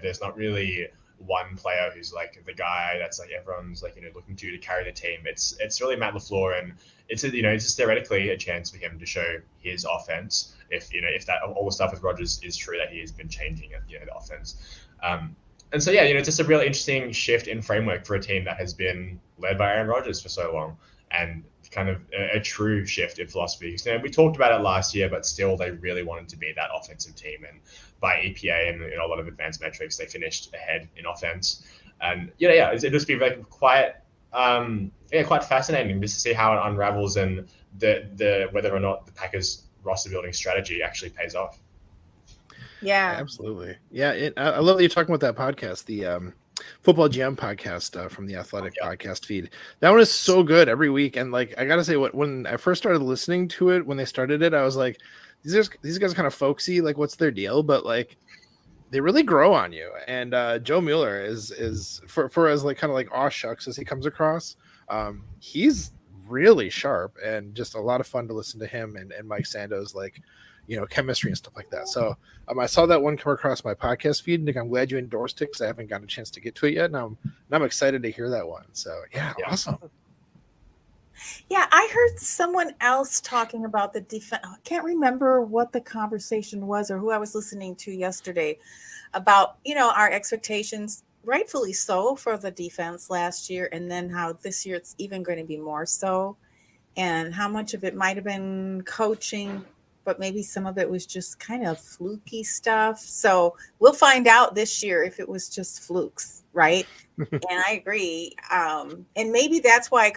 There's not really one player who's like the guy that's like everyone's like looking to carry the team. It's really Matt LaFleur, and it's just theoretically a chance for him to show his offense. If that all the stuff with Rodgers is true, that he has been changing the offense. And so it's just a really interesting shift in framework for a team that has been led by Aaron Rodgers for so long, and kind of a true shift in philosophy. We talked about it last year, but still they really wanted to be that offensive team, and by EPA and a lot of advanced metrics, they finished ahead in offense. And it just be like quite fascinating just to see how it unravels, and the whether or not the Packers roster building strategy actually pays off. Yeah, absolutely. Yeah, I love that you're talking about that podcast, the Football GM podcast from the Athletic podcast feed. That one is so good every week. And like, I gotta say, when I first started listening to it, when they started it, I was like, these guys are kind of folksy, like what's their deal? But like, they really grow on you. And Joe Mueller is for as like kind of like aw shucks as he comes across, he's really sharp and just a lot of fun to listen to him and Mike Sando's like chemistry and stuff like that. So I saw that one come across my podcast feed, and I'm glad you endorsed it because I haven't gotten a chance to get to it yet. Now I'm excited to hear that one. So awesome. Yeah, I heard someone else talking about the defense. I can't remember what the conversation was or who I was listening to yesterday about, our expectations, rightfully so, for the defense last year, and then how this year it's even going to be more so, and how much of it might have been coaching, but maybe some of it was just kind of fluky stuff. So we'll find out this year if it was just flukes, right? And I agree. And maybe that's why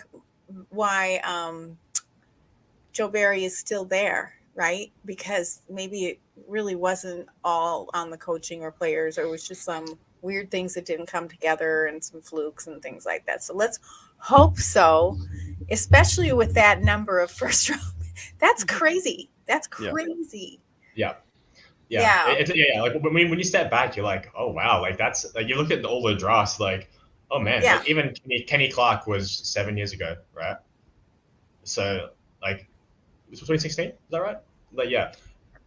Joe Barry is still there, right? Because maybe it really wasn't all on the coaching or players, or it was just some weird things that didn't come together and some flukes and things like that. So let's hope so, especially with that number of first round. That's crazy. That's Yeah. crazy. Yeah. Yeah. Like when you step back, you're like, oh wow, like that's like you look at all the drafts, like, oh man, Yeah. like even Kenny Clark was 7 years ago, right? So like, it was 2016, is that right? Like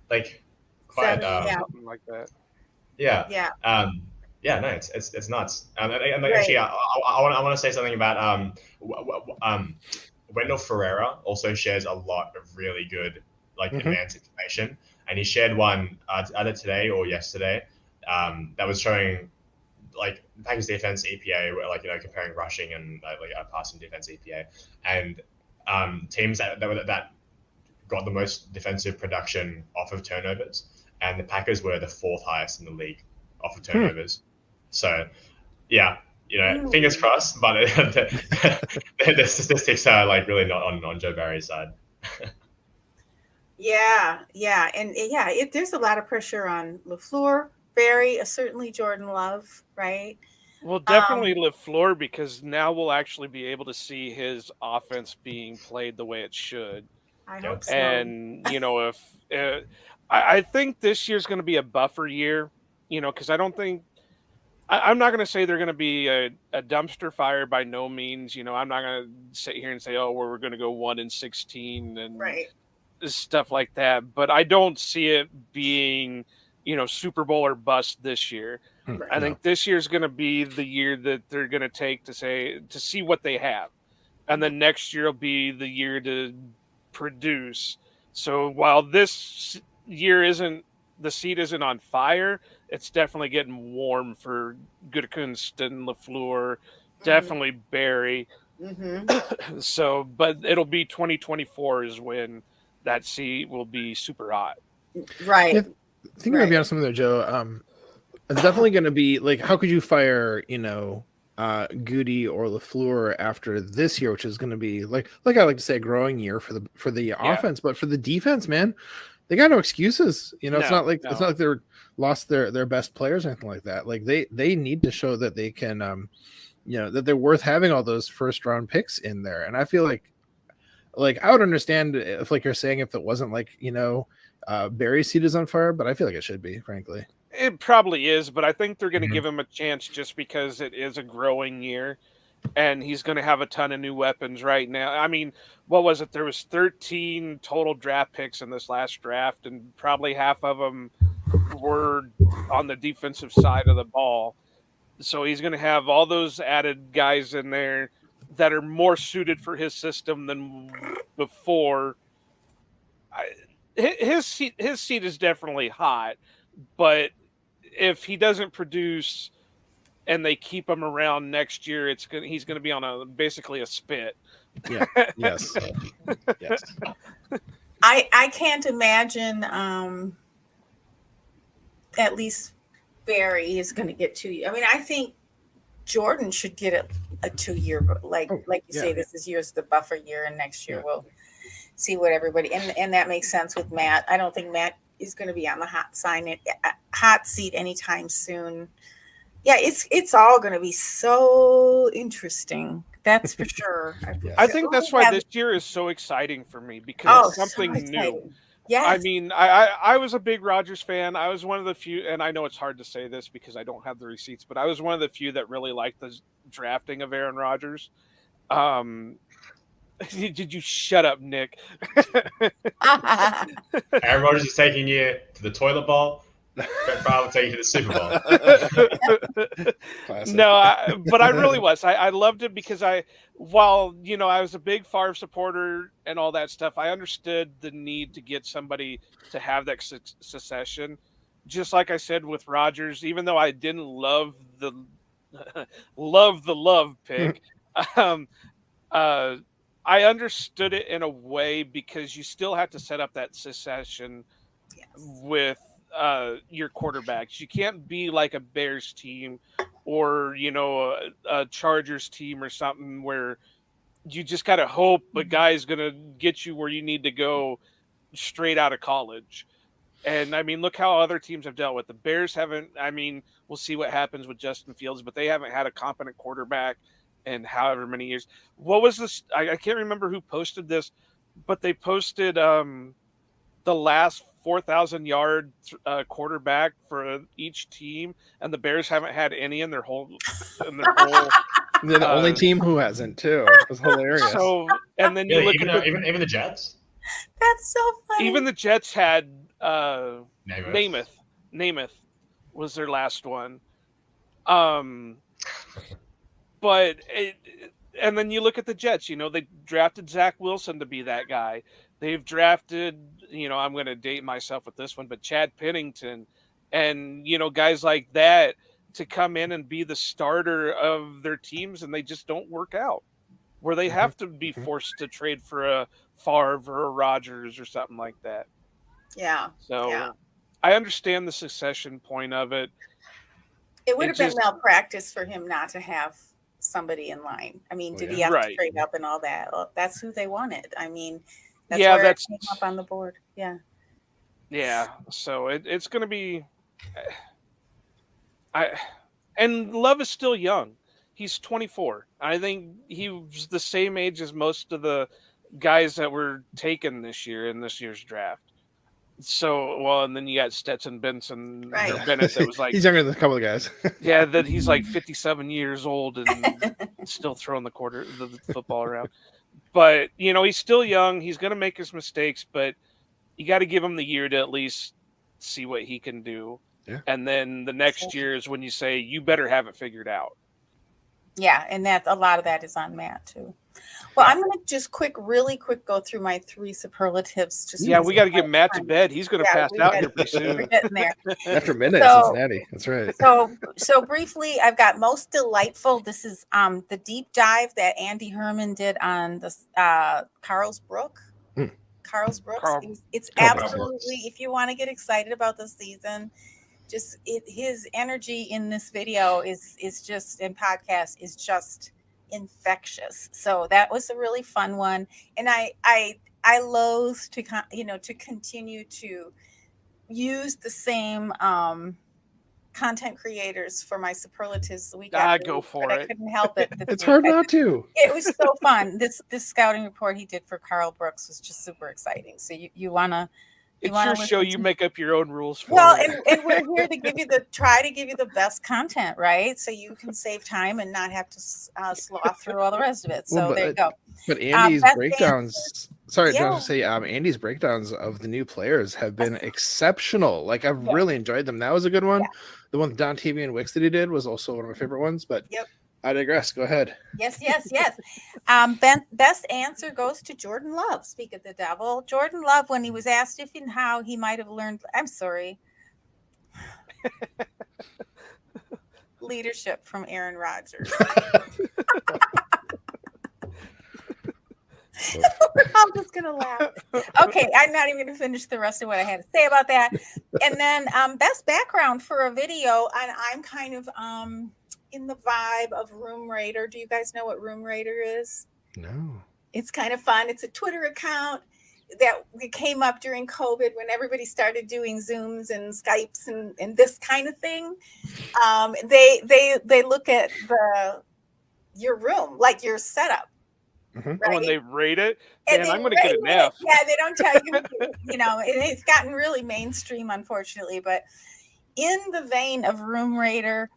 like quite 7, yeah. Something like that. yeah. Yeah. No, it's nuts. And like, Right. actually, I want to say something about Wendell Ferreira also shares a lot of really good like advanced information, and he shared one either today or yesterday that was showing like Packers defense EPA, where, like, you know, comparing rushing and passing defense EPA, and teams that got the most defensive production off of turnovers, and the Packers were the 4th highest in the league off of turnovers. So, yeah, you know, fingers crossed, but the statistics are like really not on Joe Barry's side. Yeah, and there's a lot of pressure on LaFleur, Barry, certainly Jordan Love, right? Well, definitely LaFleur, because now we'll actually be able to see his offense being played the way it should. I hope so. And, you know, if I think this year's going to be a buffer year, you know, because I don't think I'm not going to say they're going to be a dumpster fire by no means. You know, I'm not going to sit here and say, oh, we're going to go 1-16 and Right. stuff like that. But I don't see it being, you know, Super Bowl or bust this year. I think this year's going to be the year that they're going to take to see what they have. And then next year will be the year to produce. So while this year the seat isn't on fire, it's definitely getting warm for Gutekunst and LaFleur, definitely Barry. So, but it'll be 2024 is when that seat will be super hot. Right. Yeah, I think I'm gonna be honest something there, Joe. It's definitely going to be like, how could you fire, you know, Goody or LaFleur after this year, which is going to be like I like to say, a growing year for the offense, but for the defense, man, they got no excuses. You know, it's not like they're lost their best players or anything like that. Like they need to show that they can, you know, that they're worth having all those first round picks in there. And I feel like I would understand if, like you're saying, if it wasn't like, you know, Barry's seat is on fire, but I feel like it should be, frankly. It probably is, but I think they're going to give him a chance just because it is a growing year, and he's going to have a ton of new weapons right now. I mean, what was it? There was 13 total draft picks in this last draft, and probably half of them were on the defensive side of the ball. So he's going to have all those added guys in there that are more suited for his system than before. His seat is definitely hot, but if he doesn't produce and they keep him around next year, he's going to be on basically a spit. Yeah. Yes. Yes. I can't imagine at least Barry is going to get 2 years. I mean, I think Jordan should get a 2-year, like you say, this year's the buffer year, and next year we'll see what everybody, and that makes sense with Matt. I don't think Matt is going to be on the hot seat anytime soon. Yeah, it's all going to be so interesting. That's for sure. I think that's why this year is so exciting for me, because it's something new. Yes. I mean, I was a big Rodgers fan. I was one of the few, and I know it's hard to say this because I don't have the receipts, but I was one of the few that really liked the drafting of Aaron Rodgers. Did you shut up, Nick? Aaron Rodgers is taking you to the toilet bowl. Brett Favre will take you to the Super Bowl. No, but I really was. I loved it because while, you know, I was a big Favre supporter and all that stuff, I understood the need to get somebody to have that succession. Just like I said with Rodgers, even though I didn't love the love pick, I understood it in a way because you still have to set up that succession with your quarterbacks. You can't be like a Bears team or, you know, a Chargers team or something where you just got to hope a guy's going to get you where you need to go straight out of college. And I mean, look how other teams have dealt with the Bears. Haven't. I mean, we'll see what happens with Justin Fields, but they haven't had a competent quarterback in however many years. What was this? I can't remember who posted this, but they posted the last 4,000 yard quarterback for each team, and the Bears haven't had any in their whole. They're the only team who hasn't too. It was hilarious. So, and then you Really, look at even the Jets. That's so funny. even the Jets had Namath. Namath was their last one. But and then you look at the Jets. You know, they drafted Zach Wilson to be that guy. They've drafted, you know, I'm going to date myself with this one, but Chad Pennington, and you know, guys like that to come in and be the starter of their teams, and they just don't work out. Where they have to be forced to trade for a Favre or a Rodgers or something like that. Yeah. So Yeah. I understand the succession point of it. It would It have been just- malpractice for him not to have somebody in line. I mean, Oh, did yeah. he have to Right. trade up and all that? Well, that's who they wanted. I mean, that's Yeah, where that's- it came up on the board. Yeah. Yeah, so it's going to be. And Love is still young. He's 24. I think he was the same age as most of the guys that were taken this year in this year's draft. So, well, and then you got Stetson Benson Right. or Bennett that was like, He's younger than a couple of guys. yeah, that he's like 57 years old and still throwing the football around. But you know, he's still young. He's going to make his mistakes, but you got to give him the year to at least see what he can do. Yeah. And then the next year is when you say you better have it figured out. Yeah, and that a lot of that is on Matt too. Well, I'm going to just really quick go through my 3 superlatives. Just Yeah, because we got to of get my Matt to time. bed. He's going to Yeah, pass we out gotta- here pretty We're soon. getting there. After midnight, So- Cincinnati. That's right. So briefly, I've got most delightful. This is the deep dive that Andy Herman did on the Carlsbrook. Hmm. Carlsbrook. Carl- It's Carlsbrook. absolutely, if you want to get excited about the season, just his energy in this video is just, in podcast, is just infectious. So that was a really fun one, and I loathe to to continue to use the same content creators for my superlatives the week after Go week, for but I it. couldn't help it. this It's week. hard not to. It was so fun. This scouting report he did for Carl Brooks was just super exciting. So you wanna It's wanna your show. listen you to- make up your own rules for well, it. and we're here to give you try to give you the best content, right? So you can save time and not have to sloth through all the rest of it. So Well, but there you go. But Andy's best breakdowns. Sorry, Yeah. don't say. Andy's breakdowns of the new players have been exceptional. Like I've Yeah. really enjoyed them. That was a good one. Yeah. The one with Don TV and Wicks that he did was also one of my favorite ones. But Yep. I digress. Go ahead. Yes. Best answer goes to Jordan Love. Speak of the devil, Jordan Love, when he was asked if and how he might have learned. I'm sorry. Leadership from Aaron Rodgers. I'm just gonna laugh. Okay, I'm not even gonna finish the rest of what I had to say about that. And then best background for a video, and I'm kind of in the vibe of Room Raider. Do you guys know what Room Raider is? No. It's kind of fun. It's a Twitter account that came up during COVID when everybody started doing Zooms and Skypes and this kind of thing. They look at your room, like your setup. Mhm. Right? When they rate it, And man, they I'm going to get rate an it. F. Yeah, they don't tell you, it's gotten really mainstream, unfortunately. But in the vein of Room Raider,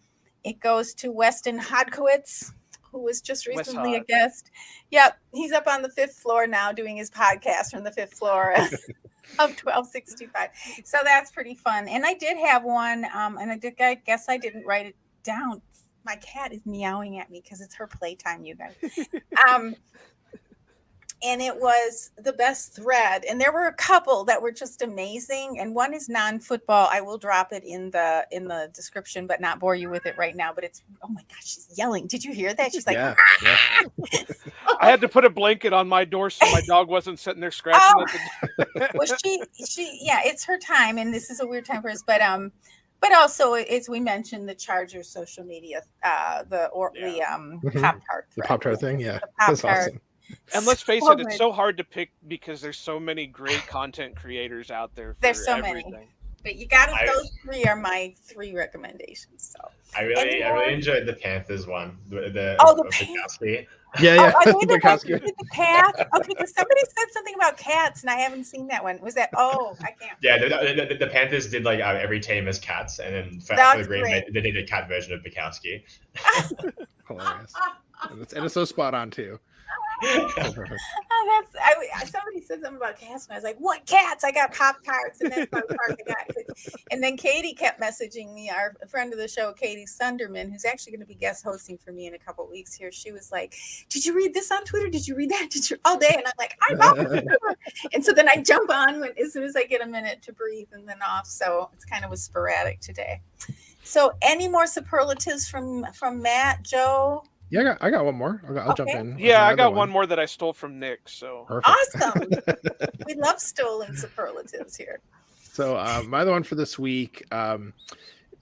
it goes to Weston Hodkowitz, who was just Wes recently a Hod. guest. Yep, he's up on the 5th floor now doing his podcast from the 5th floor of 1265. So that's pretty fun. And I did have one, and I guess I didn't write it down. My cat is meowing at me because it's her playtime, you guys. And it was the best thread. And there were a couple that were just amazing. And one is non-football. I will drop it in the description, but not bore you with it right now. But it's, oh my gosh, she's yelling. Did you hear that? She's like, Yeah. I had to put a blanket on my door so my dog wasn't sitting there scratching Oh. at the well, she, yeah, it's her time. And this is a weird time for us. But also, as we mentioned, the Chargers social media, the Mhm. Pop-Tart The thread. Pop-Tart thing. Yeah. The That's Pop-Tart. awesome. And let's face So it, it's good. so hard to pick because there's so many great content creators out there for There's so many. everything. But you got I- those 3 are my 3 recommendations. So I really Anyone? enjoyed the Panthers one. The Oh, the Bukowski. Yeah, I yeah. knew that Bukowski. did the path. Okay, because somebody said something about cats, and I haven't seen that one. Was that? Oh, I can't. Yeah, the Panthers did like every team as cats, and then for That's the Green Bay, great. they did a cat version of Bukowski. Hilarious. And it's so spot on too. So perfect. Oh, somebody said something about cats, and I was like, "What cats? I got Pop-Tarts," and that's what part I got. And then Katie kept messaging me, our friend of the show, Katie Sunderman, who's actually going to be guest hosting for me in a couple weeks here. She was like, "Did you read this on Twitter? Did you read that? Did you all day?" And I'm like, "I'm up." And so then I jump on as soon as I get a minute to breathe, and then off. So it's kind of was sporadic today. So, any more superlatives from Matt, Joe? Yeah, I got one more. I'll jump Okay. in. with Yeah, I another got one more that I stole from Nick. So Perfect. Awesome. We love stolen superlatives here. So my other one for this week,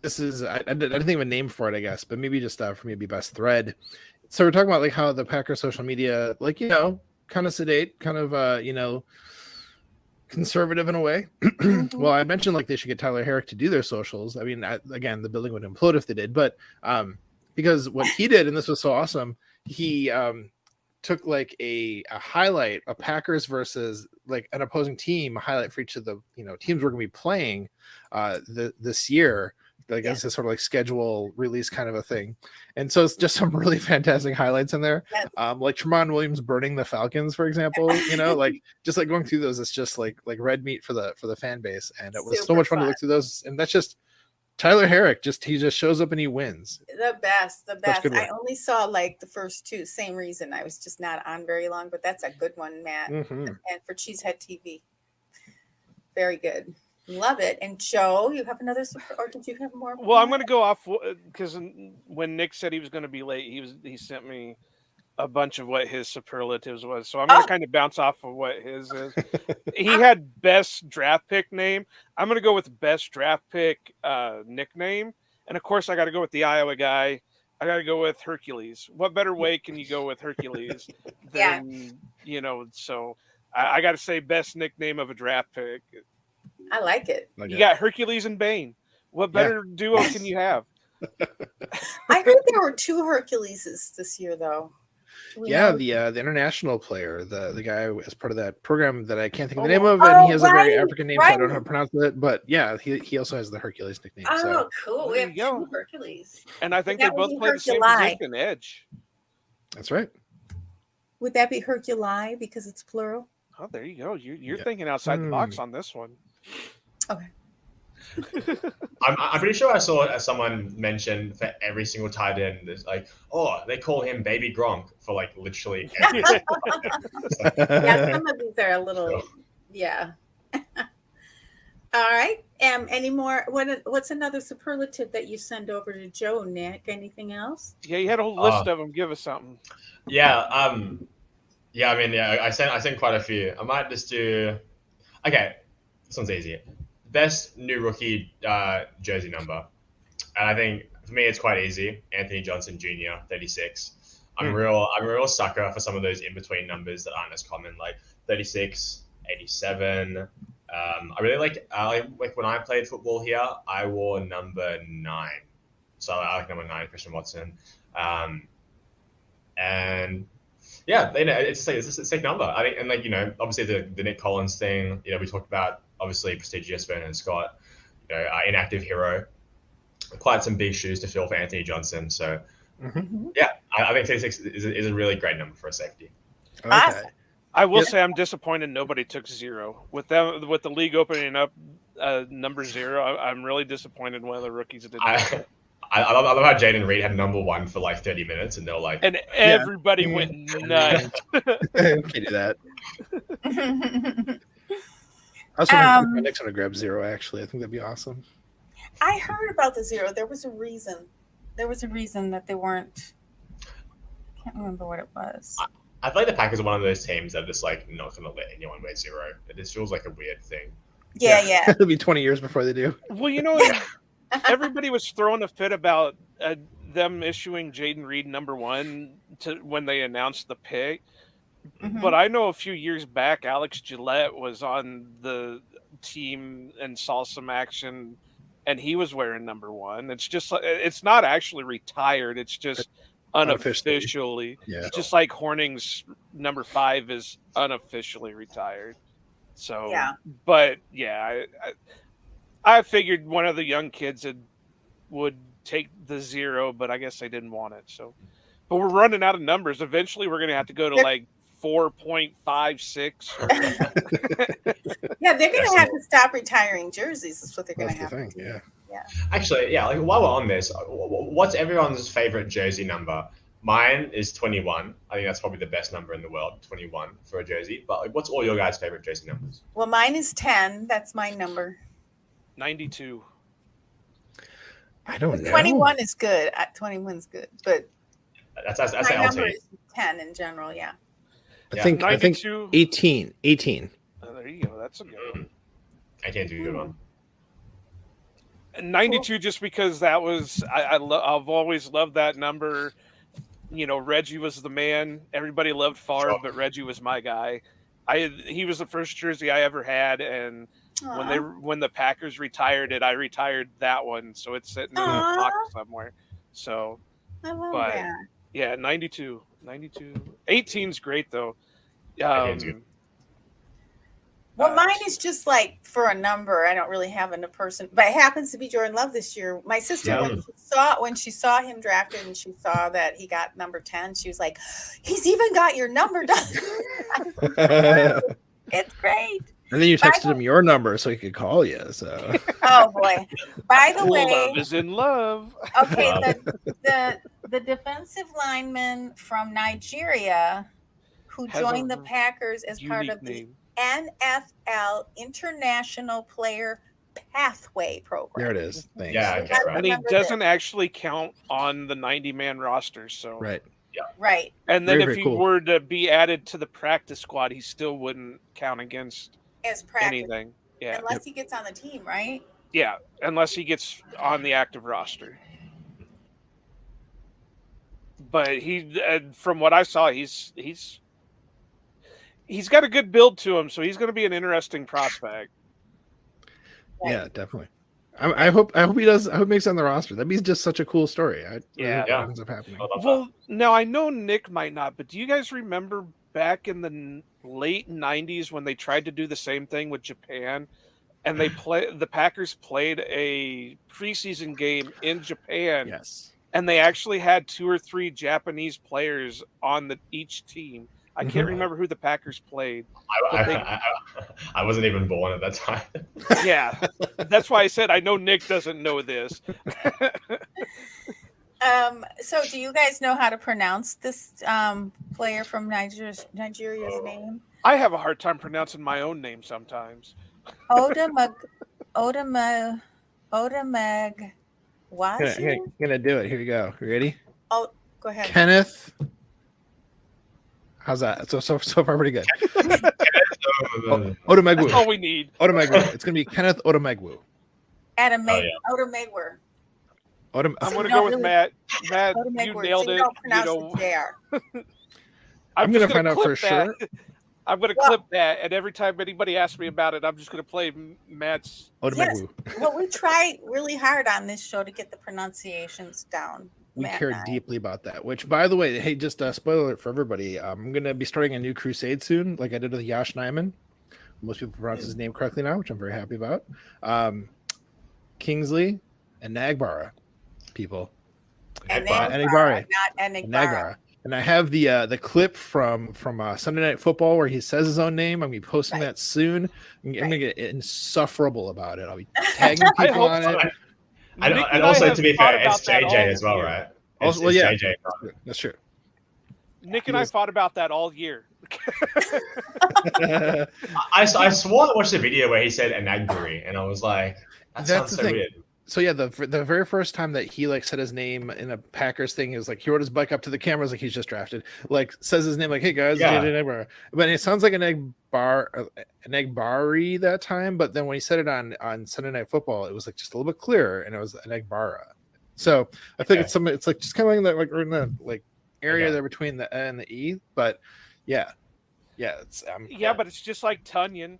this is I didn't think of a name for it, I guess, but maybe just for me it'd be best thread. So we're talking about like how the Packers social media, like kind of sedate, kind of conservative in a way. Well, I mentioned like they should get Tyler Herrick to do their socials. I mean, again, the building would implode if they did, but because what he did, and this was so awesome, he took like a highlight, a Packers versus like an opposing team, a highlight for each of the teams we're going to be playing this year. Like it's a sort of like schedule release kind of a thing, and so it's just some really fantastic highlights in there. Yes. Like Tramon Williams burning the Falcons, for example. Like just like going through those, it's just like red meat for the fan base, and it was so Super much fun to fun. look through those. And that's just Tyler Herrick. He just shows up and he wins. The best. good I one. only saw like the first 2. Same reason. I was just not on very long, but that's a good one, Matt. Mhm. And for Cheesehead TV. Very good. Love it. And Joe, you have another or did you have more? well, I'm going to go off because when Nick said he was going to be late, he sent me a bunch of what his superlatives was. So I'm going to kind of bounce off of what his is. He had best draft pick name. I'm going to go with best draft pick nickname. And of course, I got to go with the Iowa guy. I got to go with Hercules. What better way can you go with Hercules than, so I got to say best nickname of a draft pick. I like it. You got Hercules and Bane. What better duo can you have? I heard there were 2 Herculeses this year, though. Do we know? The international player, the guy as part of that program that I can't think of the name of, and he has a very right, African name, so I don't know how to pronounce it. But yeah, he also has the Hercules nickname. Oh, So cool. We There have you go. 2 Hercules. And I think That they would both be play the same Herculi. position, edge. that's right. Would that be Herculi because it's plural? Oh, there you go. You're Yeah. thinking outside the box on this one. Okay. I'm pretty sure I saw someone mention for every single tight end, there's like, oh, they call him Baby Gronk for like literally every Yeah, some of these are a little, yeah. All right. Any more? What's another superlative that you send over to Joe, Nick? Anything else? Yeah, you had a whole list of them. Give us something. Yeah. I sent quite a few. I might just do. Okay, this one's easy. Best new rookie jersey number, and I think for me it's quite easy. Anthony Johnson Jr. 36. I'm a real sucker for some of those in between numbers that aren't as common, like 36, 87. I really like when I played football here, I wore number 9, so I like number 9, Christian Watson, and yeah, it's a sick number. I think, and obviously the Nick Collins thing, we talked about, obviously prestigious Vernon Scott, inactive hero, quite some big shoes to fill for Anthony Johnson. So yeah, I think 36 is a really great number for a safety. Awesome. I will say I'm disappointed nobody took 0 with them, with the league opening up number 0. I'm really disappointed one of the rookies did that. I love how Jaden Reed had number 1 for like 30 minutes, and they were like, And everybody went nuts. Can't do that. I was hoping Nick's gonna grab 0. Actually, I think that'd be awesome. I heard about the 0. There was a reason. That they weren't. I can't remember what it was. I feel like the Packers are one of those teams that are just like not going to let anyone wear 0. It just feels like a weird thing. Yeah. It'll be 20 years before they do. Well, everybody was throwing a fit about them issuing Jaden Reed number 1 when they announced the pick. But I know a few years back, Alex Gillette was on the team and saw some action, and he was wearing number 1. It's just it's not actually retired. It's just unofficially. Yeah. Just like Horning's number 5 is unofficially retired. So, Yeah. But yeah, I figured one of the young kids would take the 0, but I guess they didn't want it. So, but we're running out of numbers. Eventually, we're going to have to go to like 4.56. Yeah, they're going to have to stop retiring jerseys. That's what they're going to That's the have to thing. do. Yeah. Actually, yeah. Like while we're on this, what's everyone's favorite jersey number? Mine is 21. I think that's probably the best number in the world, 21 for a jersey. But like, what's all your guys' favorite jersey numbers? Well, mine is 10. That's my number. 92. I don't know. 21 is good. 21's good, but That's my the number LT. is 10 in general. Yeah. I Yeah. think 92. 18. Oh, there you go. That's a good one. I can't do a good one. And 92 just because that was I've always loved that number. You know, Reggie was the man. Everybody loved Favre, Sure. but Reggie was my guy. He was the first jersey I ever had, and Aw. when the Packers retired it, I retired that one, so it's sitting in a Aw. box somewhere. So I love but- that. yeah, 92. 18's great though. 18's good. Well, mine is just like for a number. I don't really have a person, but it happens to be Jordan Love this year. My sister, Yeah. when she saw him drafted and she saw that he got number 10, she was like, "He's even got your number done." And It's great. then you texted him your number so he could call you. So Oh boy! By the way, Love is in love. okay, the defensive lineman from Nigeria who Has joined a the Packers as part Unique of the name. NFL International Player Pathway Program. there it is. Thanks. Yeah, okay, right. And he Remember doesn't actually count on the 90-man roster, so Right. Right. And then Very, if very he cool. were to be added to the practice squad, he still wouldn't count against As practice. anything. Yeah, Unless he gets on the team, right? yeah, unless he gets on the active roster. But from what I saw, he's got a good build to him, so he's going to be an interesting prospect. Yeah, definitely. I hope he does. I hope he makes it on the roster. That'd be just such a cool story. Yeah. What ends up happening. I love Well, now I know Nick might not, but do you guys remember back in the late 90s when they tried to do the same thing with Japan? And the Packers played a preseason game in Japan. Yes. And they actually had 2 or 3 Japanese players on each team. I can't remember who the Packers played. I wasn't even born at that time. Yeah, that's why I said I know Nick doesn't know this. So do you guys know how to pronounce this player from Nigeria's name? I have a hard time pronouncing my own name sometimes. Odameg Gonna do it. Here you go. You ready? Oh, go ahead. Kenneth. How's that? So far pretty good. Odamegwu. That's all we need. Odamegwu. It's gonna be Kenneth Odamegwu. Odamegwer. I'm So going to you go with don't Matt. Matt, you Odamegwer. nailed So you it. don't You pronounce know, the JR. I'm just gonna find out clip for that. sure. I'm going to clip that, and every time anybody asks me about it, I'm just going to play Matt's. Odamegwu. Well, we try really hard on this show to get the pronunciations down. We Matt care and I. deeply about that. Which, by the way, hey, just a spoiler alert for everybody. I'm gonna be starting a new crusade soon, like I did with Yash Nyman. Most people pronounce his name correctly now, which I'm very happy about. Kingsley and Nagbara, people. Enigbara. Not Enigbara. Nagbara. And I have the clip from Sunday Night Football where he says his own name. I'm gonna be posting Right. that soon. I'm gonna get insufferable about it. I'll be I tagging people hope on so. it. And Nick I also, have to be thought fair, about it's that all JJ as well, year. right? Also, It's yeah. JJ. That's true. Nick and I fought about that all year. I swore I watched the video where he said Enigbari, and I was like, that That's sounds the so thing. weird. So yeah, the very first time that he like said his name in a Packers thing, he was like he rode his bike up to the cameras like he's just drafted, like says his name like, "Hey guys, Yeah. JJ Nagbara." But it sounds like an Enagbari that time. But then when he said it on Sunday Night Football, it was like just a little bit clearer, and it was Enagbara. So I think it's like just kind of like that, like we're in the like area Okay. there between the N and the E. But yeah, Yeah, it's Yeah, but it's just like Tunyon.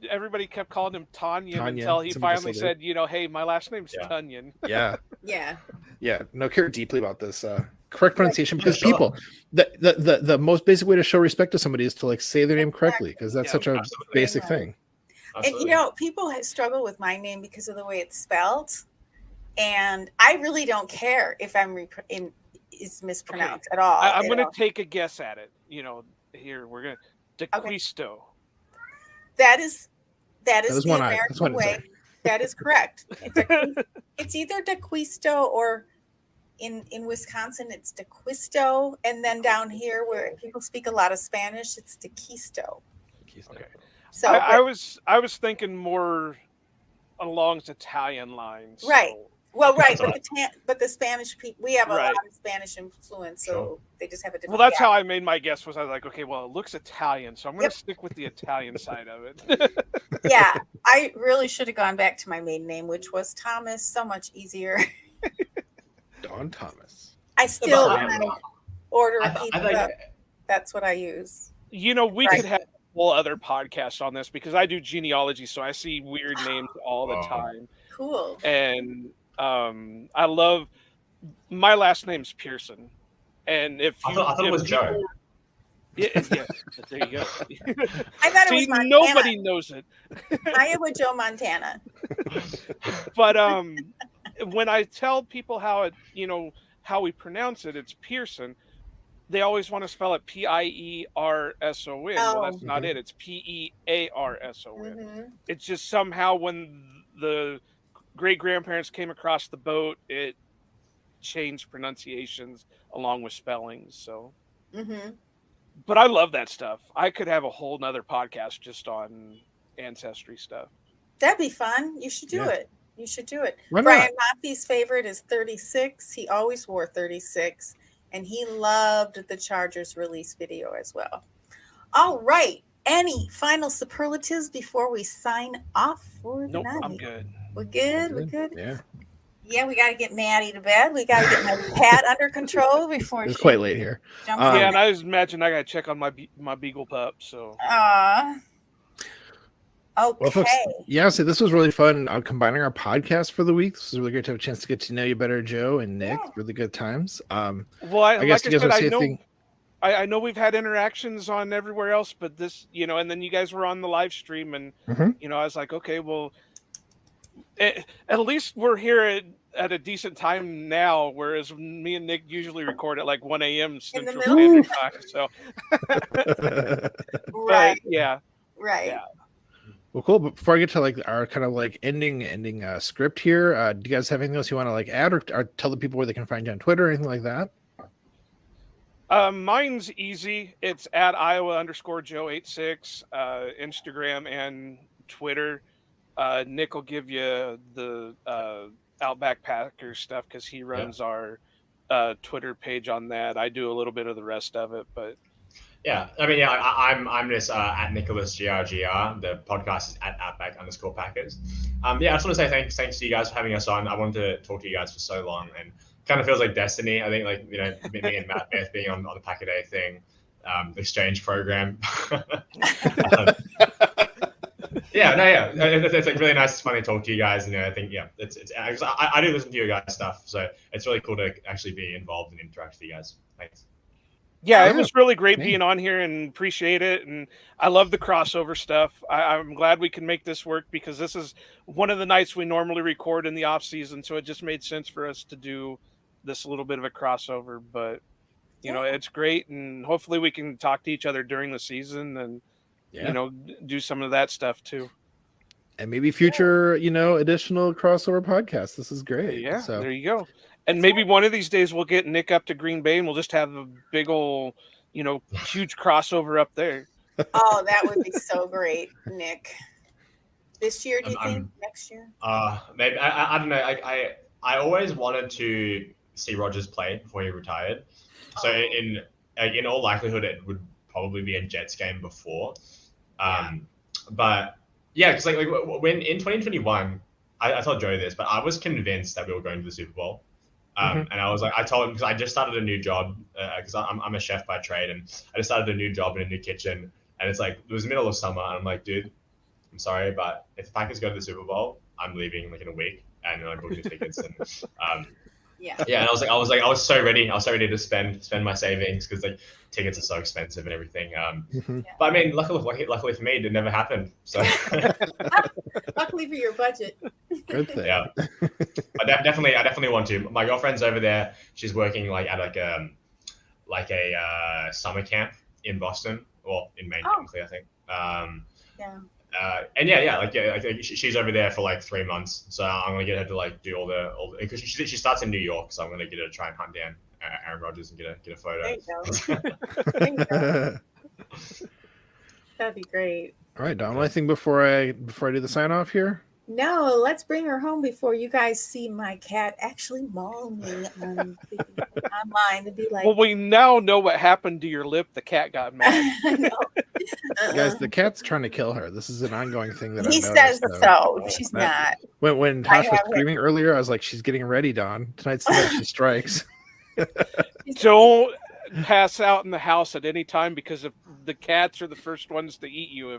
Everybody kept calling him Tanyan Tanyan. until he Some people finally still do. said, you know, hey, my last name's Yeah. Tunyon. yeah, Yeah. yeah. No, care deeply about this correct pronunciation because sure. people, the most basic way to show respect to somebody is to like say their name correctly because that's Yeah, such a absolutely. basic Right. thing. And you Absolutely. know, people have struggled with my name because of the way it's spelled, and I really don't care if is mispronounced at all. I'm at going to all. take a guess at it. You know, here we're going to DeQuisto. That is That is the one eye. That's American one. way. Sorry. That is correct. It's either DeQuisto or in Wisconsin it's DeQuisto, and then down here where people speak a lot of Spanish, it's DeQuisto. Okay. So I was thinking more along the Italian lines. Right. So. Well, right, Sorry. but the Spanish people, we have a Right. lot of Spanish influence, so Sure. they just have a different. Well, that's how I made my guess. Was I was like, okay, well, it looks Italian, so I'm going to Yep. stick with the Italian side of it. Yeah, I really should have gone back to my maiden name, which was Thomas. So much easier. Don Thomas. I still But, kind of order I a th- pizza. I think That's what I use. You know, we Right. could have a whole other podcast on this because I do genealogy, so I see weird names all the Wow. time. Cool. And I love my last name's Pearson. And if I you, thought it if was Joe. people- Yeah, there you go. I thought it See, was Montana. nobody knows it. Iowa Joe Montana. But when I tell people how it, you know, how we pronounce it, it's Pearson. They always want to spell it Pierson. Well, that's not it. It's Pearson. hmm It's just somehow when the great grandparents came across the boat, it changed pronunciations along with spellings. So, hmm but I love that stuff. I could have a whole nother podcast just on ancestry stuff. That'd be fun. You should do Yeah. it. You should do it. Why not? Brian Moffi's favorite is 36. He always wore 36, and he loved the Chargers release video as well. All right. Any final superlatives before we sign off for the Nope, night? I'm good. We're good. We're good. Yeah, Yeah, we got to get Maddie to bed. We got to get my cat under control before it's she quite late here. jumps Yeah, in. and I just imagine I got to check on my beagle pup. So Aw. Okay. Well, folks, yeah, so this was really fun combining our podcast for the week. This was really great to have a chance to get to know you better, Joe and Nick. Yeah. Really good times. well, I guess like you I guys said, want to I say a know. thing. I know we've had interactions on everywhere else, but this, you know, and then you guys were on the live stream, and Mhm. you know, I was like, okay, well, at least we're here at a decent time now, whereas me and Nick usually record at like 1 a.m. In the Central middle. Standard Time. So, Right. but yeah, Right. yeah. Well, cool. But before I get to like our kind of like ending script here, do you guys have anything else you want to like add or tell the people where they can find you on Twitter or anything like that? Mine's easy. It's at Iowa_Joe86, Instagram and Twitter. Nick will give you the Outback Packers stuff because he runs our Twitter page on that. I do a little bit of the rest of it, but Yeah, I mean, yeah, I'm just at Nicholas GRGR. The podcast is at Outback_Packers. Yeah, I just want to say thanks to you guys for having us on. I wanted to talk to you guys for so long, and kind of feels like destiny. I think, like, you know, me and Matt Beth being on the Pack a Day thing, exchange program. Yeah, it's like really nice, funny to talk to you guys. And I think, yeah, I do listen to your guys' stuff, so it's really cool to actually be involved and interact with you guys. Thanks. yeah, Yeah. it was really great Thanks. being on here and appreciate it. And I love the crossover stuff. I'm glad we can make this work because this is one of the nights we normally record in the off season. So it just made sense for us to do this little bit of a crossover, but you know, it's great. And hopefully we can talk to each other during the season and, you know, do some of that stuff too. And maybe future, you know, additional crossover podcasts. This is great. Yeah, So there you go. And maybe one of these days we'll get Nick up to Green Bay and we'll just have a big old, you know, huge crossover up there. Oh, that would be so great, Nick. This year, do you think? Next year? Maybe I don't know. I always wanted to see Rodgers play before he retired. So in all likelihood, it would probably be a Jets game before. But yeah, because like when in 2021, I told Joe this, but I was convinced that we were going to the Super Bowl. And I was like, I told him, because I just started a new job, because I'm a chef by trade, and I just started a new job in a new kitchen, and it's like, it was the middle of summer, and I'm like, dude, I'm sorry, but if the Packers go to the Super Bowl, I'm leaving like in a week, and I booked the tickets, and Yeah. and I was so ready to spend my savings, because like tickets are so expensive and everything. But I mean, luckily for me, it never happened. So Luckily for your budget. Good thing. yeah, I definitely want to. My girlfriend's over there. She's working like at a summer camp in Boston, well, in Maine, technically, I think. She's over there for like 3 months, so I'm gonna get her to like do all the because she starts in New York, so I'm gonna get her to try and hunt down Aaron Rodgers and get a photo. There you go. That'd be great. All right, Don. Anything before I do the sign off here? No, let's bring her home before you guys see my cat actually maul me online to be like. Well, we now know what happened to your lip. The cat got mad. Guys, the cat's trying to kill her. This is an ongoing thing that he I've says noticed, so. She's not. When Tosh was screaming earlier, I was like, "She's getting ready, Don. Tonight's the night she strikes." Don't pass out in the house at any time, because if the cats are the first ones to eat you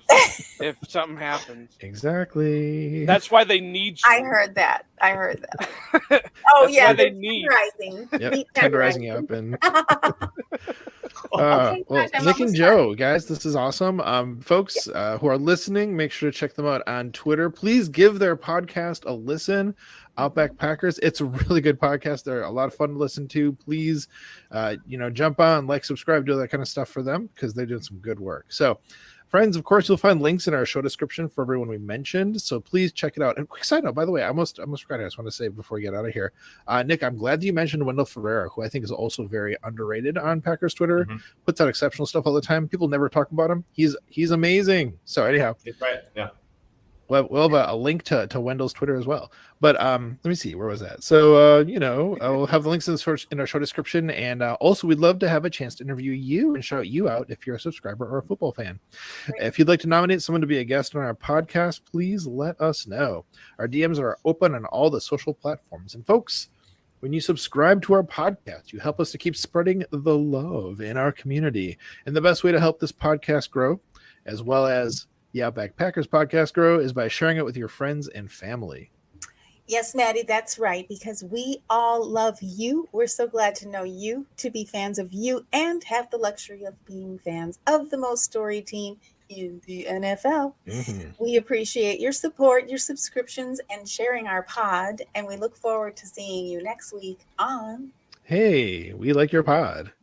if something happens. Exactly. That's why they need you. I heard that. Oh That's yeah, why they they're need. Tenderizing you up and. Okay, Well, I'm Nick and almost Joe, guys, this is awesome. Folks who are listening, make sure to check them out on Twitter. Please give their podcast a listen. Outback Packers. It's a really good podcast. They're a lot of fun to listen to. Please, jump on, like, subscribe, do all that kind of stuff for them, because they're doing some good work. So, friends, of course, you'll find links in our show description for everyone we mentioned. So please check it out. And quick side note, by the way, I almost forgot. I just want to say before we get out of here, Nick, I'm glad that you mentioned Wendell Ferreira, who I think is also very underrated on Packers Twitter. Puts out exceptional stuff all the time. People never talk about him. He's amazing. So anyhow, right, yeah. We'll have a link to Wendell's Twitter as well. But let me see, where was that? So, we'll have the links in our show description. And also, we'd love to have a chance to interview you and shout you out if you're a subscriber or a football fan. Great. If you'd like to nominate someone to be a guest on our podcast, please let us know. Our DMs are open on all the social platforms. And folks, when you subscribe to our podcast, you help us to keep spreading the love in our community. And the best way to help this podcast grow, as well as the Outback Packers podcast grow, is by sharing it with your friends and family. Yes, Maddie, that's right, because we all love you. We're so glad to know you, to be fans of you, and have the luxury of being fans of the most storied team in the NFL. We appreciate your support, your subscriptions, and sharing our pod, and we look forward to seeing you next week on Hey, we like your pod.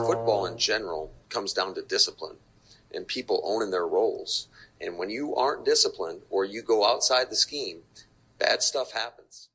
Football in general comes down to discipline and people owning their roles. And when you aren't disciplined or you go outside the scheme, bad stuff happens.